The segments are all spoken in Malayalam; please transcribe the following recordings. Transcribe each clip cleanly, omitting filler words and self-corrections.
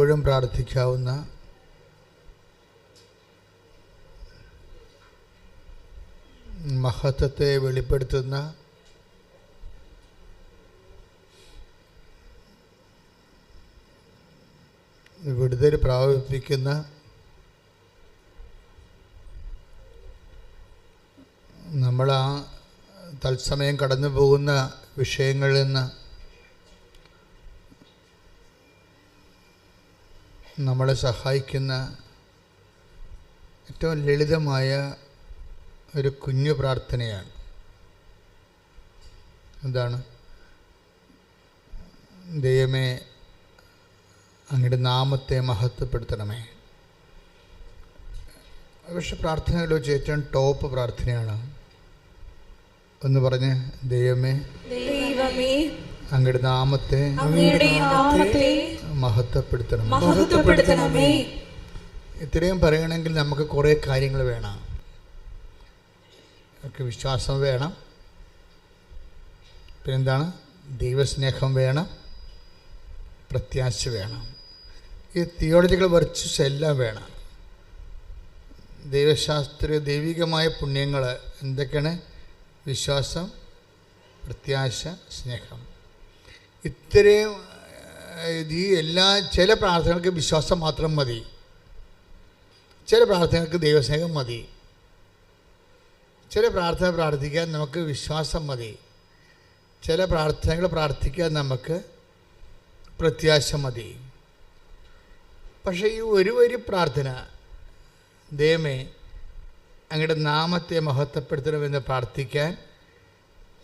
എപ്പോഴും പ്രാർത്ഥിക്കാവുന്ന മഹത്വത്തെ വെളിപ്പെടുത്തുന്ന വിടുതൽ പ്രാപിപ്പിക്കുന്ന നമ്മൾ ആ തത്സമയം കടന്നു പോകുന്ന വിഷയങ്ങളിൽ നിന്ന് നമ്മളെ സഹായിക്കുന്ന ഏറ്റവും ലളിതമായ ഒരു കുഞ്ഞു പ്രാർത്ഥനയാണ്. എന്താണ്? ദൈവമേ, അങ്ങയുടെ നാമത്തെ മഹത്വപ്പെടുത്തണമേ. പക്ഷെ പ്രാർത്ഥനയിൽ വെച്ച് ഏറ്റവും ടോപ്പ് പ്രാർത്ഥനയാണ്. ഒന്ന് പറഞ്ഞ്, ദൈവമേ, അങ്ങയുടെ നാമത്തെ മഹത്വപ്പെടുത്തണമേ. ഇത്രയും പറയണമെങ്കിൽ നമുക്ക് കുറേ കാര്യങ്ങൾ വേണം. നമുക്ക് വിശ്വാസം വേണം, പിന്നെന്താണ്, ദൈവസ്നേഹം വേണം, പ്രത്യാശ വേണം. ഈ തിയോളജിക്കൽ വെർച്വസ് എല്ലാം വേണം. ദൈവശാസ്ത്രീയ ദൈവികമായ പുണ്യങ്ങൾ എന്തൊക്കെയാണ്? വിശ്വാസം, പ്രത്യാശ, സ്നേഹം. ഇത്രയും ഈ ചില പ്രാർത്ഥനകൾക്ക് വിശ്വാസം മാത്രം മതി, ചില പ്രാർത്ഥനകൾക്ക് ദൈവസ്നേഹം മതി, ചില പ്രാർത്ഥന പ്രാർത്ഥിക്കാൻ നമുക്ക് വിശ്വാസം മതി, ചില പ്രാർത്ഥനകൾ പ്രാർത്ഥിക്കാൻ നമുക്ക് പ്രത്യാശ മതി. പക്ഷേ ഈ ഒരു വരി പ്രാർത്ഥന, ദൈവമേ അങ്ങയുടെ നാമത്തെ മഹത്വപ്പെടുത്തണമെന്ന് പ്രാർത്ഥിക്കാൻ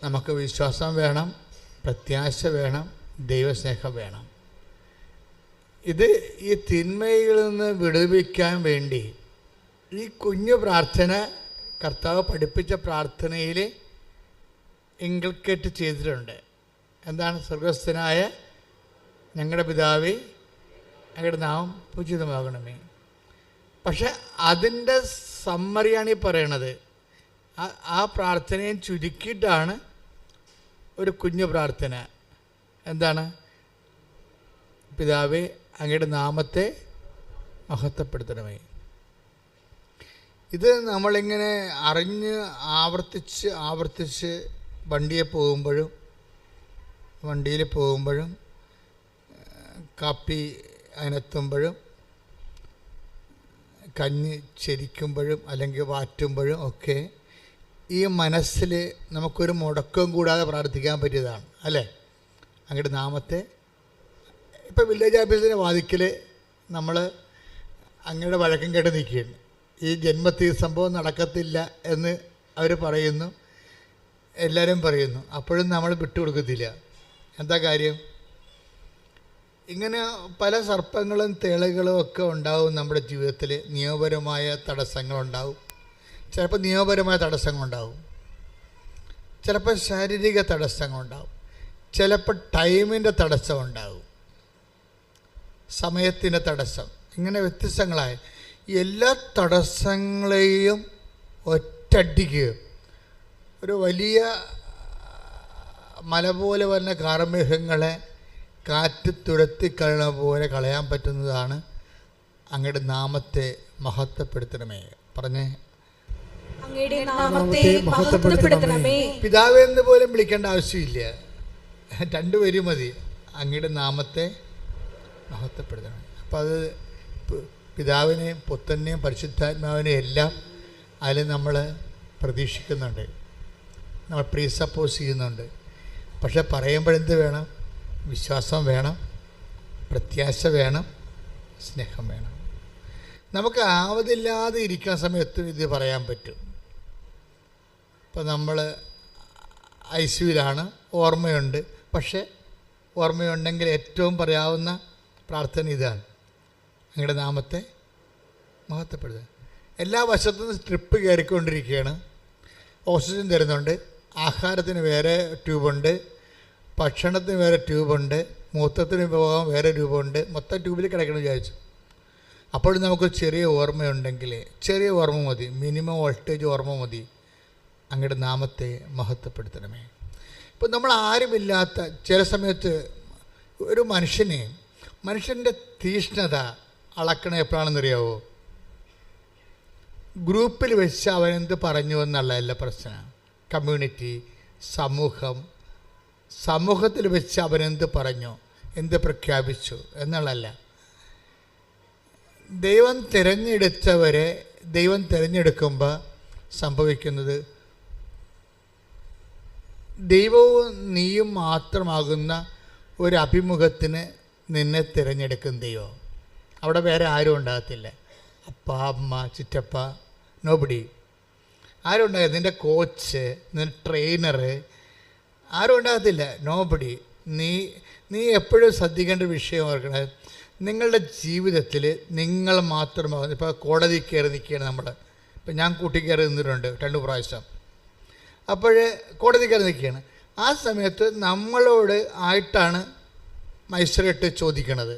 നമുക്ക് വിശ്വാസം വേണം, പ്രത്യാശ വേണം, ദൈവസ്നേഹം വേണം. ഇത് ഈ തിന്മകളിൽ നിന്ന് വിടുവിക്കാൻ വേണ്ടി ഈ കുഞ്ഞു പ്രാർത്ഥന കർത്താവ് പഠിപ്പിച്ച പ്രാർത്ഥനയിൽ ഇൻകൾക്കേറ്റ് ചെയ്തിട്ടുണ്ട്. എന്താണ്? സ്വർഗസ്ഥനായ ഞങ്ങളുടെ പിതാവേ, അങ്ങയുടെ നാമം പൂജിതമാകണമേ. പക്ഷെ അതിൻ്റെ സമ്മറിയാണ് ഈ പറയണത്. ആ പ്രാർത്ഥനയും ചുരുക്കിയിട്ടാണ് ഒരു കുഞ്ഞു പ്രാർത്ഥന. എന്താണ്? പിതാവേ, അങ്ങയുടെ നാമത്തെ മഹത്വപ്പെടുത്തണമേ. ഇത് നമ്മളിങ്ങനെ അറിഞ്ഞ് ആവർത്തിച്ച് വണ്ടിയിൽ പോകുമ്പോഴും കാപ്പി അതിനെത്തുമ്പോഴും കഞ്ഞി ചെരിക്കുമ്പോഴും അല്ലെങ്കിൽ വാറ്റുമ്പോഴും ഒക്കെ ഈ മനസ്സിൽ നമുക്കൊരു മുടക്കവും കൂടാതെ പ്രാർത്ഥിക്കാൻ പറ്റിയതാണ്, അല്ലേ? അങ്ങയുടെ നാമത്തെ. ഇപ്പോൾ വില്ലേജ് ഓഫീസിൻ്റെ വാതിക്കൽ നമ്മൾ അങ്ങയുടെ വഴക്കം കേട്ട് നിൽക്കുകയാണ്. ഈ ജന്മത്തിൽ സംഭവം നടക്കത്തില്ല എന്ന് അവർ പറയുന്നു, എല്ലാവരും പറയുന്നു. അപ്പോഴും നമ്മൾ വിട്ടുകൊടുക്കത്തില്ല. എന്താ കാര്യം? ഇങ്ങനെ പല സർപ്പങ്ങളും തേളുകളും ഒക്കെ ഉണ്ടാവും നമ്മുടെ ജീവിതത്തിൽ. നിയമപരമായ തടസ്സങ്ങളുണ്ടാവും, ചിലപ്പോൾ നിയമപരമായ തടസ്സങ്ങളുണ്ടാവും, ചിലപ്പോൾ ശാരീരിക തടസ്സങ്ങളുണ്ടാവും, ചിലപ്പോൾ ടൈമിൻ്റെ തടസ്സമുണ്ടാവും, സമയത്തിൻ്റെ തടസ്സം. ഇങ്ങനെ വ്യത്യസ്തങ്ങളായ എല്ലാ തടസ്സങ്ങളെയും ഒറ്റയടിക്ക് ഒരു വലിയ മല പോലെ വന്ന കാർമേഘങ്ങളെ കാറ്റ് തുരത്തിക്കളയണ പോലെ കളയാൻ പറ്റുന്നതാണ് അങ്ങയുടെ നാമത്തെ മഹത്വപ്പെടുത്തണമേ. പറഞ്ഞേ, അങ്ങയുടെ നാമത്തെ മഹത്വപ്പെടുത്തണമേ. പിതാവേ എന്ന് പോലും വിളിക്കേണ്ട ആവശ്യമില്ല, രണ്ടുപേരും മതി. അങ്ങയുടെ നാമത്തെ മഹത്വപ്പെടുത്തണം. അപ്പം അത് പിതാവിനെയും പുത്രനെയും പരിശുദ്ധാത്മാവിനെയും എല്ലാം അതിൽ നമ്മൾ പ്രതീക്ഷിക്കുന്നുണ്ട്, നമ്മൾ പ്രീസപ്പോസ് ചെയ്യുന്നുണ്ട്. പക്ഷെ പറയുമ്പോഴെന്ത് വേണം? വിശ്വാസം വേണം, പ്രത്യാശ വേണം, സ്നേഹം വേണം. നമുക്ക് ആവതില്ലാതെ ഇരിക്കുന്ന സമയത്തും ഇത് പറയാൻ പറ്റും. ഇപ്പം നമ്മൾ ഐസിയുവിലാണ്, ഓർമ്മയുണ്ട്. പക്ഷേ ഓർമ്മയുണ്ടെങ്കിൽ ഏറ്റവും പറയാവുന്ന പ്രാർത്ഥന ഇതാണ്: അങ്ങയുടെ നാമത്തെ മഹത്വപ്പെടുത്തുക. എല്ലാ വശത്തുനിന്നും സ്ട്രിപ്പ് കയറിക്കൊണ്ടിരിക്കുകയാണ്. ഓക്സിജൻ തരുന്നുണ്ട്, ആഹാരത്തിന് വേറെ ട്യൂബുണ്ട്, ഭക്ഷണത്തിന് വേറെ ട്യൂബുണ്ട്, മൂത്രത്തിന് പോകാൻ വേറെ ട്യൂബുണ്ട്. മൊത്തം ട്യൂബിൽ കിടക്കണം വിചാരിച്ചു. അപ്പോഴും നമുക്ക് ചെറിയ ഓർമ്മയുണ്ടെങ്കിൽ, ചെറിയ ഓർമ്മ മതി, മിനിമം വോൾട്ടേജ് ഓർമ്മ മതി. അങ്ങയുടെ നാമത്തെ മഹത്വപ്പെടുത്തണമേ. ഇപ്പം നമ്മൾ ആരുമില്ലാത്ത ചില സമയത്ത് ഒരു മനുഷ്യനെ മനുഷ്യൻ്റെ തീഷ്ണത അളക്കണ എപ്പോഴാണെന്നറിയാവോ? ഗ്രൂപ്പിൽ വെച്ച് അവനെന്ത് പറഞ്ഞു എന്നുള്ളതല്ല പ്രശ്നം. കമ്മ്യൂണിറ്റി, സമൂഹത്തിൽ വെച്ച് അവനെന്ത് പറഞ്ഞു, എന്ത് പ്രഖ്യാപിച്ചു എന്നുള്ളതല്ല. ദൈവം തിരഞ്ഞെടുത്തവരെ ദൈവം തിരഞ്ഞെടുക്കുമ്പോൾ സംഭവിക്കുന്നത്, ദൈവവും നീയും മാത്രമാകുന്ന ഒരു അഭിമുഖത്തിന് നിന്നെ തിരഞ്ഞെടുക്കും ദൈവം. അവിടെ വേറെ ആരും ഉണ്ടാകത്തില്ല. അപ്പ, അമ്മ, ചിറ്റപ്പ, നോബഡി ആരും ഉണ്ടാകത്തില്ല. നിൻ്റെ കോച്ച്, നിൻ്റെ ട്രെയിനറ് ആരും ഉണ്ടാകത്തില്ല. നോബഡി. നീ എപ്പോഴും ശ്രദ്ധിക്കേണ്ട വിഷയം ഓർക്കണത്, നിങ്ങളുടെ ജീവിതത്തിൽ നിങ്ങൾ മാത്രമാകുന്നു. ഇപ്പോൾ കോടതി കയറി നിൽക്കുകയാണ് നമ്മൾ. ഇപ്പം ഞാൻ കൂട്ടിക്കയറി നിന്നിട്ടുണ്ട് 2 പ്രാവശ്യം. അപ്പോഴേ കോടതി കയറി നിൽക്കുകയാണ്. ആ സമയത്ത് നമ്മളോട് ആയിട്ടാണ് മജിസ്ട്രേറ്റ് ചോദിക്കണത്.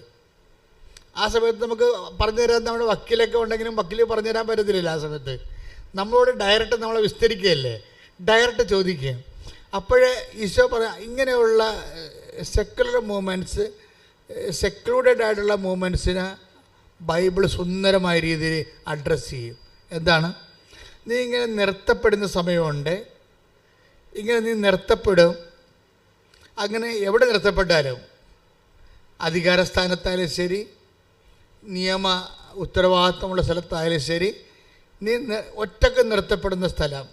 ആ സമയത്ത് നമുക്ക് പറഞ്ഞു തരാൻ നമ്മുടെ വക്കീലൊക്കെ ഉണ്ടെങ്കിലും വക്കീൽ പറഞ്ഞു തരാൻ പറ്റത്തില്ല. ആ സമയത്ത് നമ്മളോട് ഡയറക്റ്റ് നമ്മളെ വിസ്തരിക്കുകയല്ലേ, ഡയറക്റ്റ് ചോദിക്കുകയും. അപ്പോഴേ ഈശോ ഇങ്ങനെയുള്ള സെക്കുലർ മൂവ്മെൻറ്റ്സ്, സെക്ലൂഡഡ് ആയിട്ടുള്ള മൂവ്മെൻറ്റ്സിനെ ബൈബിൾ സുന്ദരമായ രീതിയിൽ അഡ്രസ്സ് ചെയ്യും. എന്താണ്? നീ ഇങ്ങനെ നിർത്തപ്പെടുന്ന സമയമുണ്ട്, ഇങ്ങനെ നീ നിർത്തപ്പെടും. അങ്ങനെ എവിടെ നിർത്തപ്പെട്ടാലും, അധികാരസ്ഥാനത്തായാലും ശരി, നിയമ ഉത്തരവാദിത്വമുള്ള സ്ഥലത്തായാലും ശരി, നീ ഒറ്റക്ക് നിർത്തപ്പെടുന്ന സ്ഥലം.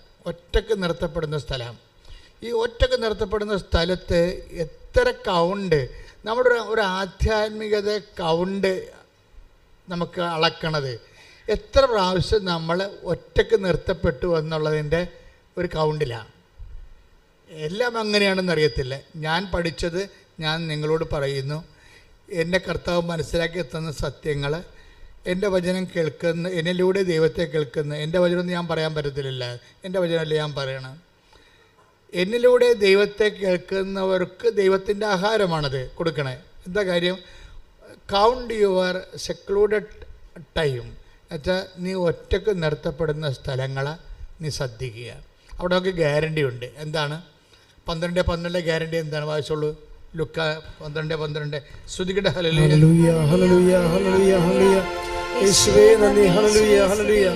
ഈ ഒറ്റക്ക് നിർത്തപ്പെടുന്ന സ്ഥലത്ത് എത്ര കൗണ്ട്, നമ്മുടെ ഒരു ആധ്യാത്മികത കൗണ്ട് നമുക്ക് അളക്കണത്, എത്ര പ്രാവശ്യം നമ്മൾ ഒറ്റക്ക് നിർത്തപ്പെട്ടു എന്നുള്ളതിൻ്റെ ഒരു കൗണ്ടിലാണ്. എല്ലാം അങ്ങനെയാണെന്ന് അറിയത്തില്ല. ഞാൻ പഠിച്ചത് ഞാൻ നിങ്ങളോട് പറയുന്നു. എൻ്റെ കർത്താവ് മനസ്സിലാക്കി തന്ന സത്യങ്ങൾ, എൻ്റെ വചനം കേൾക്കുന്ന, എന്നിലൂടെ ദൈവത്തെ കേൾക്കുന്ന, എൻ്റെ വചനമൊന്നും ഞാൻ പറയാൻ പറ്റത്തില്ല, എൻ്റെ വചനമല്ല ഞാൻ പറയണം. എന്നിലൂടെ ദൈവത്തെ കേൾക്കുന്നവർക്ക് ദൈവത്തിൻ്റെ ആഹാരമാണത് കൊടുക്കണേ. എന്താ കാര്യം? Count your secluded time. എന്നുവെച്ചാൽ നീ ഒറ്റക്ക് നിർത്തപ്പെടുന്ന സ്ഥലങ്ങൾ നീ ശ്രദ്ധിക്കുക. അവിടെ നമുക്ക് ഗ്യാരണ്ടി ഉണ്ട്. എന്താണ്? 12:12 ഗ്യാരണ്ടി എന്താണ്? വായിച്ചോളൂ. ലുക്ക 12:12. സ്തുതിക്കട്ടെ. ഹല്ലേലൂയ, ഹല്ലേലൂയ, ഹല്ലേലൂയ, ഹല്ലേലൂയ. യേശുവേ നന്ദി. ഹല്ലേലൂയ, ഹല്ലേലൂയ.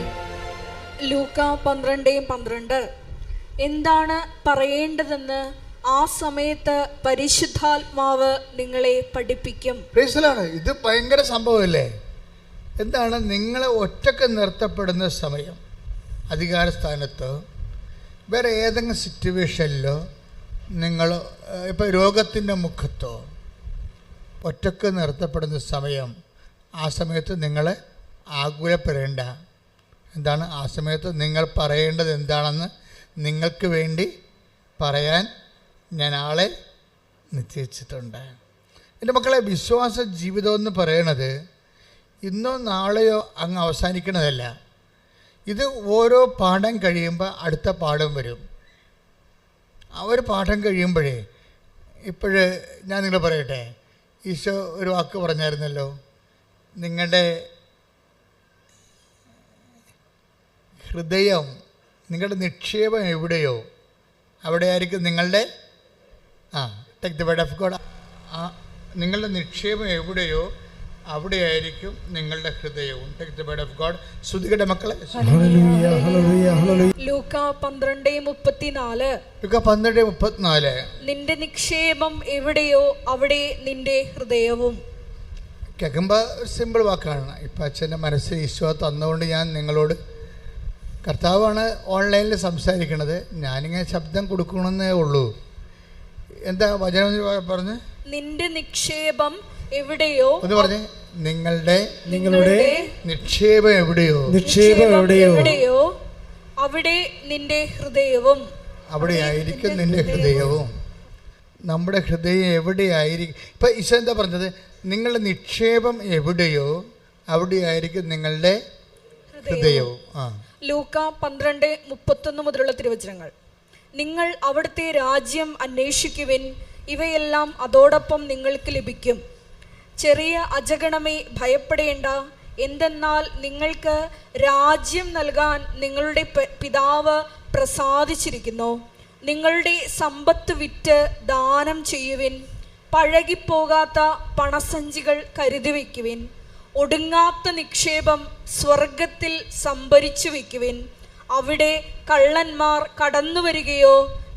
ലൂക്ക 12:12. എന്താണ് പറയേണ്ടതെന്ന് ആ സമയത്ത് പരിശുദ്ധാത്മാവ് നിങ്ങളെ പഠിപ്പിക്കും. ഇത് ഭയങ്കര സംഭവമല്ലേ? എന്താണ്? നിങ്ങളെ ഒറ്റക്ക് നിർത്തപ്പെടുന്ന സമയം, അധികാരസ്ഥാനത്തോ വേറെ ഏതെങ്കിലും സിറ്റുവേഷനിലോ, നിങ്ങൾ ഇപ്പോൾ രോഗത്തിൻ്റെ മുഖത്തോ ഒറ്റക്ക് നിർത്തപ്പെടുന്ന സമയം, ആ സമയത്ത് നിങ്ങൾ ആകുലപ്പെടേണ്ട. എന്താണ്? ആ സമയത്ത് നിങ്ങൾ പറയേണ്ടത് എന്താണെന്ന് നിങ്ങൾക്ക് വേണ്ടി പറയാൻ ഞാൻ ആളെ നിശ്ചയിച്ചിട്ടുണ്ട്. എൻ്റെ മക്കളെ, വിശ്വാസ ജീവിതം എന്ന് പറയണത് ഇന്നോ നാളെയോ അങ്ങ് അവസാനിക്കണതല്ല. ഇത് ഓരോ പാഠം കഴിയുമ്പോൾ അടുത്ത പാഠം വരും. ആ ഒരു പാഠം കഴിയുമ്പോഴേ, ഇപ്പോഴ് ഞാൻ നിങ്ങൾ പറയട്ടെ, ഈശോ ഒരു വാക്ക് പറഞ്ഞായിരുന്നല്ലോ, നിങ്ങളുടെ ഹൃദയം, നിങ്ങളുടെ നിക്ഷേപം എവിടെയോ അവിടെയായിരിക്കും നിങ്ങളുടെ take the word of God. നിങ്ങളുടെ നിക്ഷേപം എവിടെയോ അവിടെയായിരിക്കും നിങ്ങളുടെ ഹൃദയവും. Take the word of God. ശ്രുതികയുടെ മക്കളെ, ലൂക്ക 12:34. ലൂക്ക 12:34. നിന്റെ നിക്ഷേപം എവിടെയോ അവിടെ നിന്റെ ഹൃദയവും. കേൾക്കുമ്പോൾ സിമ്പിൾ വാക്കാണ്. ഇപ്പം അച്ഛൻ്റെ മനസ്സിൽ ഈശോ തന്നുകൊണ്ട് ഞാൻ നിങ്ങളോട്, കർത്താവാണ് ഓൺലൈനിൽ സംസാരിക്കണത്, ഞാനിങ്ങനെ ശബ്ദം കൊടുക്കണമെന്നേ ഉള്ളൂ. എന്താ വചനം പറഞ്ഞ്? നിന്റെ നിക്ഷേപം എവിടെയോ ഒന്ന് പറഞ്ഞേ. നിങ്ങളുടെ നിക്ഷേപം എവിടെയോ അവിടെ നിന്റെ ഹൃദയവും. അവിടെയായിരിക്കും നിന്റെ ഹൃദയവും. നമ്മുടെ ഹൃദയം എവിടെയായിരിക്കും? ഇപ്പം ഈശോ എന്താ പറഞ്ഞത്? നിങ്ങളുടെ നിക്ഷേപം എവിടെയോ അവിടെയായിരിക്കും നിങ്ങളുടെ ഹൃദയവും. ലൂക്ക 12:31 മുതലുള്ള തിരുവചനങ്ങൾ. നിങ്ങൾ അവിടുത്തെ രാജ്യം അന്വേഷിക്കുവിൻ, ഇവയെല്ലാം അതോടൊപ്പം നിങ്ങൾക്ക് ലഭിക്കും. ചെറിയ അജഗണമേ, ഭയപ്പെടേണ്ട. എന്തെന്നാൽ നിങ്ങൾക്ക് രാജ്യം നൽകാൻ നിങ്ങളുടെ പിതാവ് പ്രസാദിച്ചിരിക്കുന്നു. നിങ്ങളുടെ സമ്പത്ത് വിറ്റ് ദാനം ചെയ്യുവിൻ. പഴകിപ്പോകാത്ത പണസഞ്ചികൾ കരുതി വയ്ക്കുവിൻ. ഒടുങ്ങാത്ത നിക്ഷേപം സ്വർഗത്തിൽ സംഭരിച്ചു വയ്ക്കുവിൻ. അവിടെ കള്ളന്മാർ കടന്നു വരികയോ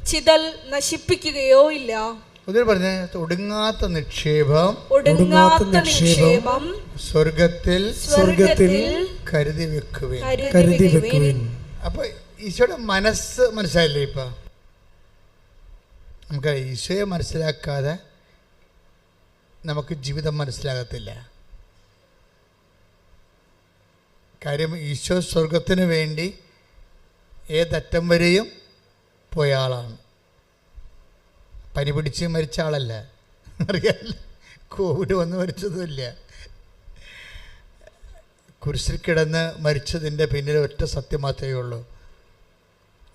ചിതൽ നശിപ്പിക്കുകയോ ഇല്ല. പറഞ്ഞ ഒടുങ്ങാത്ത നിക്ഷേപം സ്വർഗത്തിൽ കരുതി വെക്കുവിൻ. അപ്പൊ ഈശോയുടെ മനസ്സ് മനസ്സിലായില്ലേ? ഇപ്പൊ നമുക്ക് ഈശോയെ മനസ്സിലാക്കാതെ നമുക്ക് ജീവിതം മനസ്സിലാകത്തില്ല. കാര്യം ഈശോ സ്വർഗത്തിന് വേണ്ടി ഏതറ്റം വരെയും പോയ ആളാണ്. പനി പിടിച്ച് മരിച്ച ആളല്ല, അറിയാമല്ല. കോവിഡ് വന്ന് മരിച്ചതുമില്ല. കുരിശിൽ കിടന്ന് മരിച്ചതിൻ്റെ പിന്നിൽ ഒറ്റ സത്യം മാത്രമേ ഉള്ളൂ: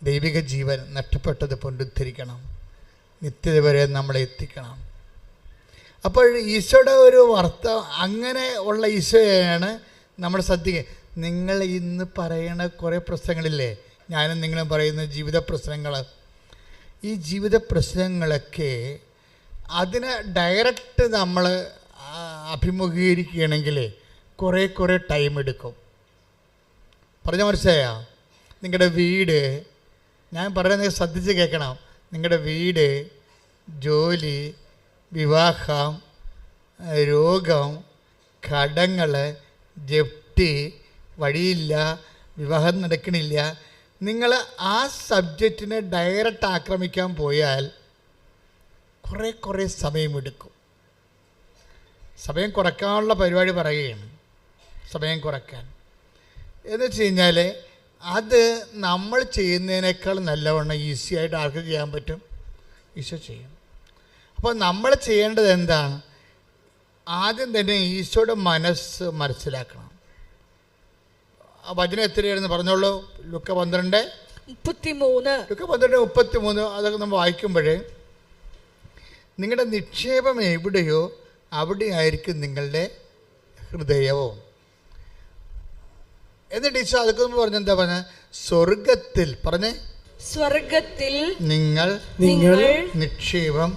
ദൈവിക ജീവൻ നഷ്ടപ്പെട്ടത് പുനരുദ്ധരിക്കണം, നിത്യത വരെ നമ്മളെ എത്തിക്കണം. അപ്പോൾ ഈശോയുടെ ഒരു അങ്ങനെ ഉള്ള ഈശോയാണ് നമ്മൾ ശ്രദ്ധിക്കുക. നിങ്ങൾ ഇന്ന് പറയണ കുറേ പ്രശ്നങ്ങളില്ലേ, ഞാനും നിങ്ങളും പറയുന്ന ജീവിത പ്രശ്നങ്ങൾ, ഈ ജീവിത പ്രശ്നങ്ങളൊക്കെ അതിനെ ഡയറക്റ്റ് നമ്മൾ അഭിമുഖീകരിക്കുകയാണെങ്കിൽ കുറേ ടൈം എടുക്കും. പറഞ്ഞ മനസ്സിലായോ? നിങ്ങളുടെ വീട്, ഞാൻ പറയുന്നത് ശ്രദ്ധിച്ച് കേൾക്കണം. നിങ്ങളുടെ വീട്, ജോലി, വിവാഹം, രോഗം, കടങ്ങൾ, ജപ്തി, വഴിയില്ല, വിവാഹം നടക്കണില്ല, നിങ്ങൾ ആ സബ്ജക്റ്റിനെ ഡയറക്റ്റ് ആക്രമിക്കാൻ പോയാൽ കുറേ സമയമെടുക്കും. സമയം കുറയ്ക്കാനുള്ള പരിപാടി പറയുകയാണ്. സമയം കുറയ്ക്കാൻ എന്ന് വെച്ച് കഴിഞ്ഞാൽ അത് നമ്മൾ ചെയ്യുന്നതിനേക്കാൾ നല്ലവണ്ണം ഈസിയായിട്ട് ആർക്ക് ചെയ്യാൻ പറ്റും? ഈശോ ചെയ്യും. അപ്പോൾ നമ്മൾ ചെയ്യേണ്ടത് എന്താണ്? ആദ്യം തന്നെ ഈശോയുടെ മനസ്സ് മനസ്സിലാക്കണം. ആ വചനം എത്രയായിരുന്നു പറഞ്ഞോളൂ? ലുക്ക 12:33. അതൊക്കെ നമ്മൾ വായിക്കുമ്പോൾ നിങ്ങളുടെ നിക്ഷേപം എവിടെയോ അവിടെയായിരിക്കും നിങ്ങളുടെ ഹൃദയവും. എന്നിട്ട് ഈശോ അതൊക്കെ പറഞ്ഞെന്താ പറഞ്ഞ? സ്വർഗത്തിൽ സ്വർഗത്തിൽ നിങ്ങൾ നിക്ഷേപം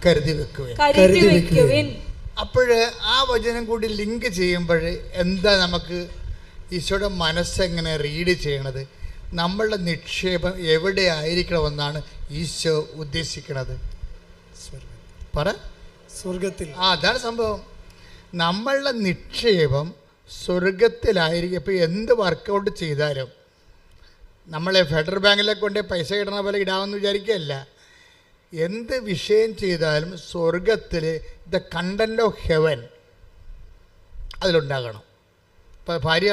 കരുതി വെക്കുവിൻ. അപ്പോഴ് ആ വചനം കൂടി ലിങ്ക് ചെയ്യുമ്പോൾ എന്താ നമുക്ക് ഈശോയുടെ മനസ്സെങ്ങനെ റീഡ് ചെയ്യണത്? നമ്മളുടെ നിക്ഷേപം എവിടെ ആയിരിക്കണമെന്നാണ് ഈശോ ഉദ്ദേശിക്കുന്നത്? സ്വർഗത്തിൽ. അതാണ് സംഭവം. നമ്മളുടെ നിക്ഷേപം സ്വർഗത്തിലായിരിക്കും. ഇപ്പോൾ എന്ത് വർക്കൗട്ട് ചെയ്താലും നമ്മളെ ഫെഡറൽ ബാങ്കിലെ കൊണ്ട് പൈസ ഇടണ പോലെ ഇടാമെന്ന് വിചാരിക്കുകയല്ല. എന്ത് വിഷയം ചെയ്താലും സ്വർഗത്തിൽ ദ കണ്ടന്റ് ഓഫ് ഹെവൻ അതിലുണ്ടാകണം. ഇപ്പോൾ ഭാര്യ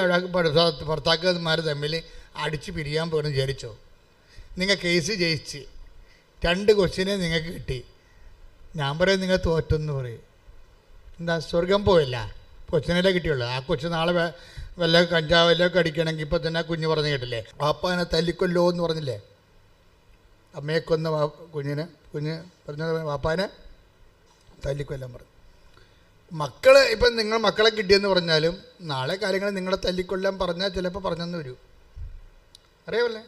ഭർത്താക്കന്മാർ തമ്മിൽ അടിച്ച് പിരിയാൻ പോകണമെന്ന് വിചാരിച്ചോ? നിങ്ങൾ കേസ് ജയിച്ച് 2 ക്വസ്റ്റ്യനെ നിങ്ങൾക്ക് കിട്ടി. ഞാൻ പറയും നിങ്ങൾ തോറ്റെന്ന് പറയും. എന്താ? സ്വർഗം പോയല്ല, കൊച്ചിനല്ലേ കിട്ടിയുള്ളൂ. ആ കൊച്ചു നാളെ വല്ല കഞ്ചാവിലൊക്കെ അടിക്കണമെങ്കിൽ ഇപ്പോൾ തന്നെ കുഞ്ഞ് പറഞ്ഞു കേട്ടില്ലേ? വാപ്പാനെ തല്ലിക്കൊല്ലോ എന്ന് പറഞ്ഞില്ലേ? അമ്മയെ കൊന്ന കുഞ്ഞ് പറഞ്ഞത് വാപ്പാനെ തല്ലിക്കൊല്ലാൻ പറഞ്ഞു. മക്കൾ ഇപ്പം നിങ്ങൾ മക്കളെ കിട്ടിയെന്ന് പറഞ്ഞാലും നാളെ കാര്യങ്ങൾ നിങ്ങളെ തല്ലിക്കൊല്ലാൻ പറഞ്ഞാൽ ചിലപ്പോൾ പറഞ്ഞെന്ന് വരൂ. അറിയാമല്ലേ?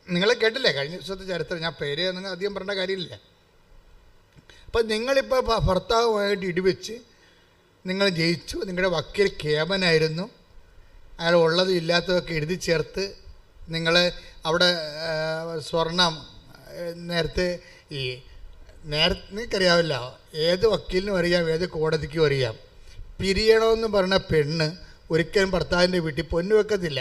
നിങ്ങളെ കേട്ടില്ലേ കഴിഞ്ഞ ദിവസത്തെ ചരിത്രം? ഞാൻ പേര് നിങ്ങൾ അധികം പറയേണ്ട കാര്യമില്ല. അപ്പം നിങ്ങളിപ്പോൾ ഭർത്താവുമായിട്ട് ഇടിവെച്ച് നിങ്ങൾ ജയിച്ചു. നിങ്ങളുടെ വക്കീൽ കേമനായിരുന്നു. അയാൾ ഉള്ളത് ഇല്ലാത്തതൊക്കെ എഴുതി ചേർത്ത് നിങ്ങൾ അവിടെ സ്വർണം നേരത്തെ നിങ്ങൾക്കറിയാവില്ല, ഏത് വക്കീലിനും അറിയാം, ഏത് കോടതിക്കും അറിയാം, പിരിയണമെന്ന് പറഞ്ഞ പെണ്ണ് ഒരിക്കലും ഭർത്താവിൻ്റെ വീട്ടിൽ പൊന്നു വെക്കത്തില്ല.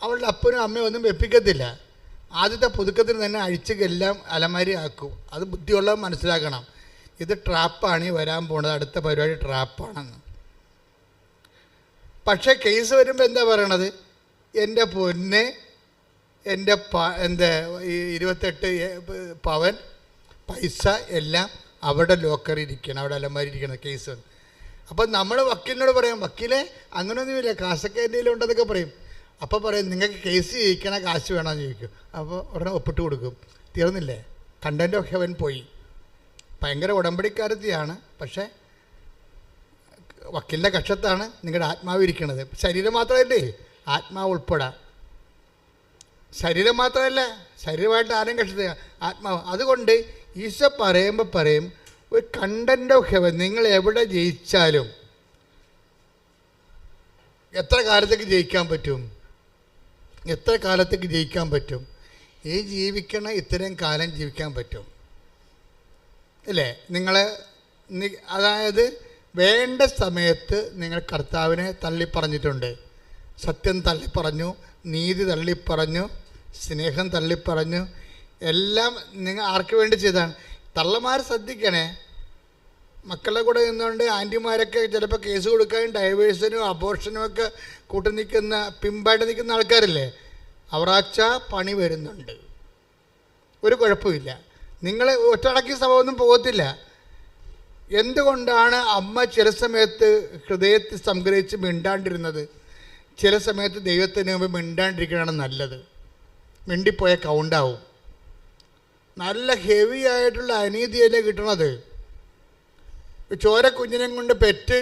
അവളുടെ അപ്പനും അമ്മയും ഒന്നും വെപ്പിക്കത്തില്ല. ആദ്യത്തെ പുതുക്കത്തിന് തന്നെ അഴിച്ചെല്ലാം അലമാരി ആക്കും. അത് ബുദ്ധിയുള്ളവർ മനസ്സിലാക്കണം. ഇത് ട്രാപ്പാണ് ഈ വരാൻ പോണത്, അടുത്ത പരിപാടി ട്രാപ്പാണെന്ന്. പക്ഷേ കേസ് വരുമ്പോൾ എന്താ പറയണത്? എൻ്റെ പൊന്നെ, എൻ്റെ 28 പവൻ പൈസ എല്ലാം അവിടെ ലോക്കറിൽ ഇരിക്കണം, അവിടെ അലമാരി ഇരിക്കണം കേസ്. അപ്പം നമ്മൾ വക്കീലിനോട് പറയാം, വക്കീലെ അങ്ങനെയൊന്നുമില്ല, കാശൊക്കെ എൻ്റെ ഉണ്ടെന്നൊക്കെ പറയും. അപ്പോൾ പറയും നിങ്ങൾക്ക് കേസ് ജയിക്കണ കാശ് വേണമെന്ന് ചോദിക്കും. അപ്പോൾ ഉടനെ ഒപ്പിട്ട് കൊടുക്കും. തീർന്നില്ലേ? കണ്ടന്റ് ഓഫ് ഹെവൻ പോയി. ഭയങ്കര ഉടമ്പടിക്കാരത്തിയാണ്, പക്ഷേ വക്കീലിൻ്റെ കക്ഷത്താണ് നിങ്ങളുടെ ആത്മാവ് ഇരിക്കുന്നത്. ശരീരം മാത്രമല്ലേ, ആത്മാവ് ഉൾപ്പെടാം. ശരീരം മാത്രമല്ല, ശരീരമായിട്ട് ആരും കക്ഷത്തില്ല, ആത്മാവ്. അതുകൊണ്ട് ഈശോ പറയുമ്പോൾ പറയും ഒരു കണ്ടന്റ് ഓഫ് ഹെവൻ. നിങ്ങൾ എവിടെ ജയിച്ചാലും എത്ര കാലത്തേക്ക് ജയിക്കാൻ പറ്റും? എത്ര കാലത്തേക്ക് ജയിക്കാൻ പറ്റും? ഈ ജീവിക്കണ ഇത്രയും കാലം ജീവിക്കാൻ പറ്റും അല്ലേ? അതായത് വേണ്ട സമയത്ത് നിങ്ങൾ കർത്താവിനെ തള്ളിപ്പറഞ്ഞിട്ടുണ്ട്. സത്യം തള്ളിപ്പറഞ്ഞു, നീതി തള്ളിപ്പറഞ്ഞു, സ്നേഹം തള്ളിപ്പറഞ്ഞു. എല്ലാം നിങ്ങൾ ആർക്ക് വേണ്ടി ചെയ്താണ്? തള്ളമാർ ശ്രദ്ധിക്കണേ. മക്കളുടെ കൂടെ നിന്നുകൊണ്ട് ആൻറ്റിമാരൊക്കെ ചിലപ്പോൾ കേസ് കൊടുക്കാനും ഡൈവേഴ്സിനും അബോർഷനും ഒക്കെ കൂട്ടി നിൽക്കുന്ന, പിമ്പായിട്ട് നിൽക്കുന്ന ആൾക്കാരില്ലേ, അവറാച്ച പണി വരുന്നുണ്ട്. ഒരു കുഴപ്പമില്ല. നിങ്ങൾ ഒറ്റടക്കി സഭയൊന്നും പോകത്തില്ല. എന്തുകൊണ്ടാണ് അമ്മ ചില സമയത്ത് ഹൃദയത്തിൽ സംഗ്രഹിച്ച് മിണ്ടാണ്ടിരുന്നത്? ചില സമയത്ത് ദൈവത്തിന് മുമ്പ് മിണ്ടാണ്ടിരിക്കണതാണ് നല്ലത്. മിണ്ടിപ്പോയ കൗണ്ടാവും. നല്ല ഹെവി ആയിട്ടുള്ള അനീതിയല്ലേ കിട്ടണത്. ചോര കുഞ്ഞിനെ കൊണ്ട് പെറ്റ്,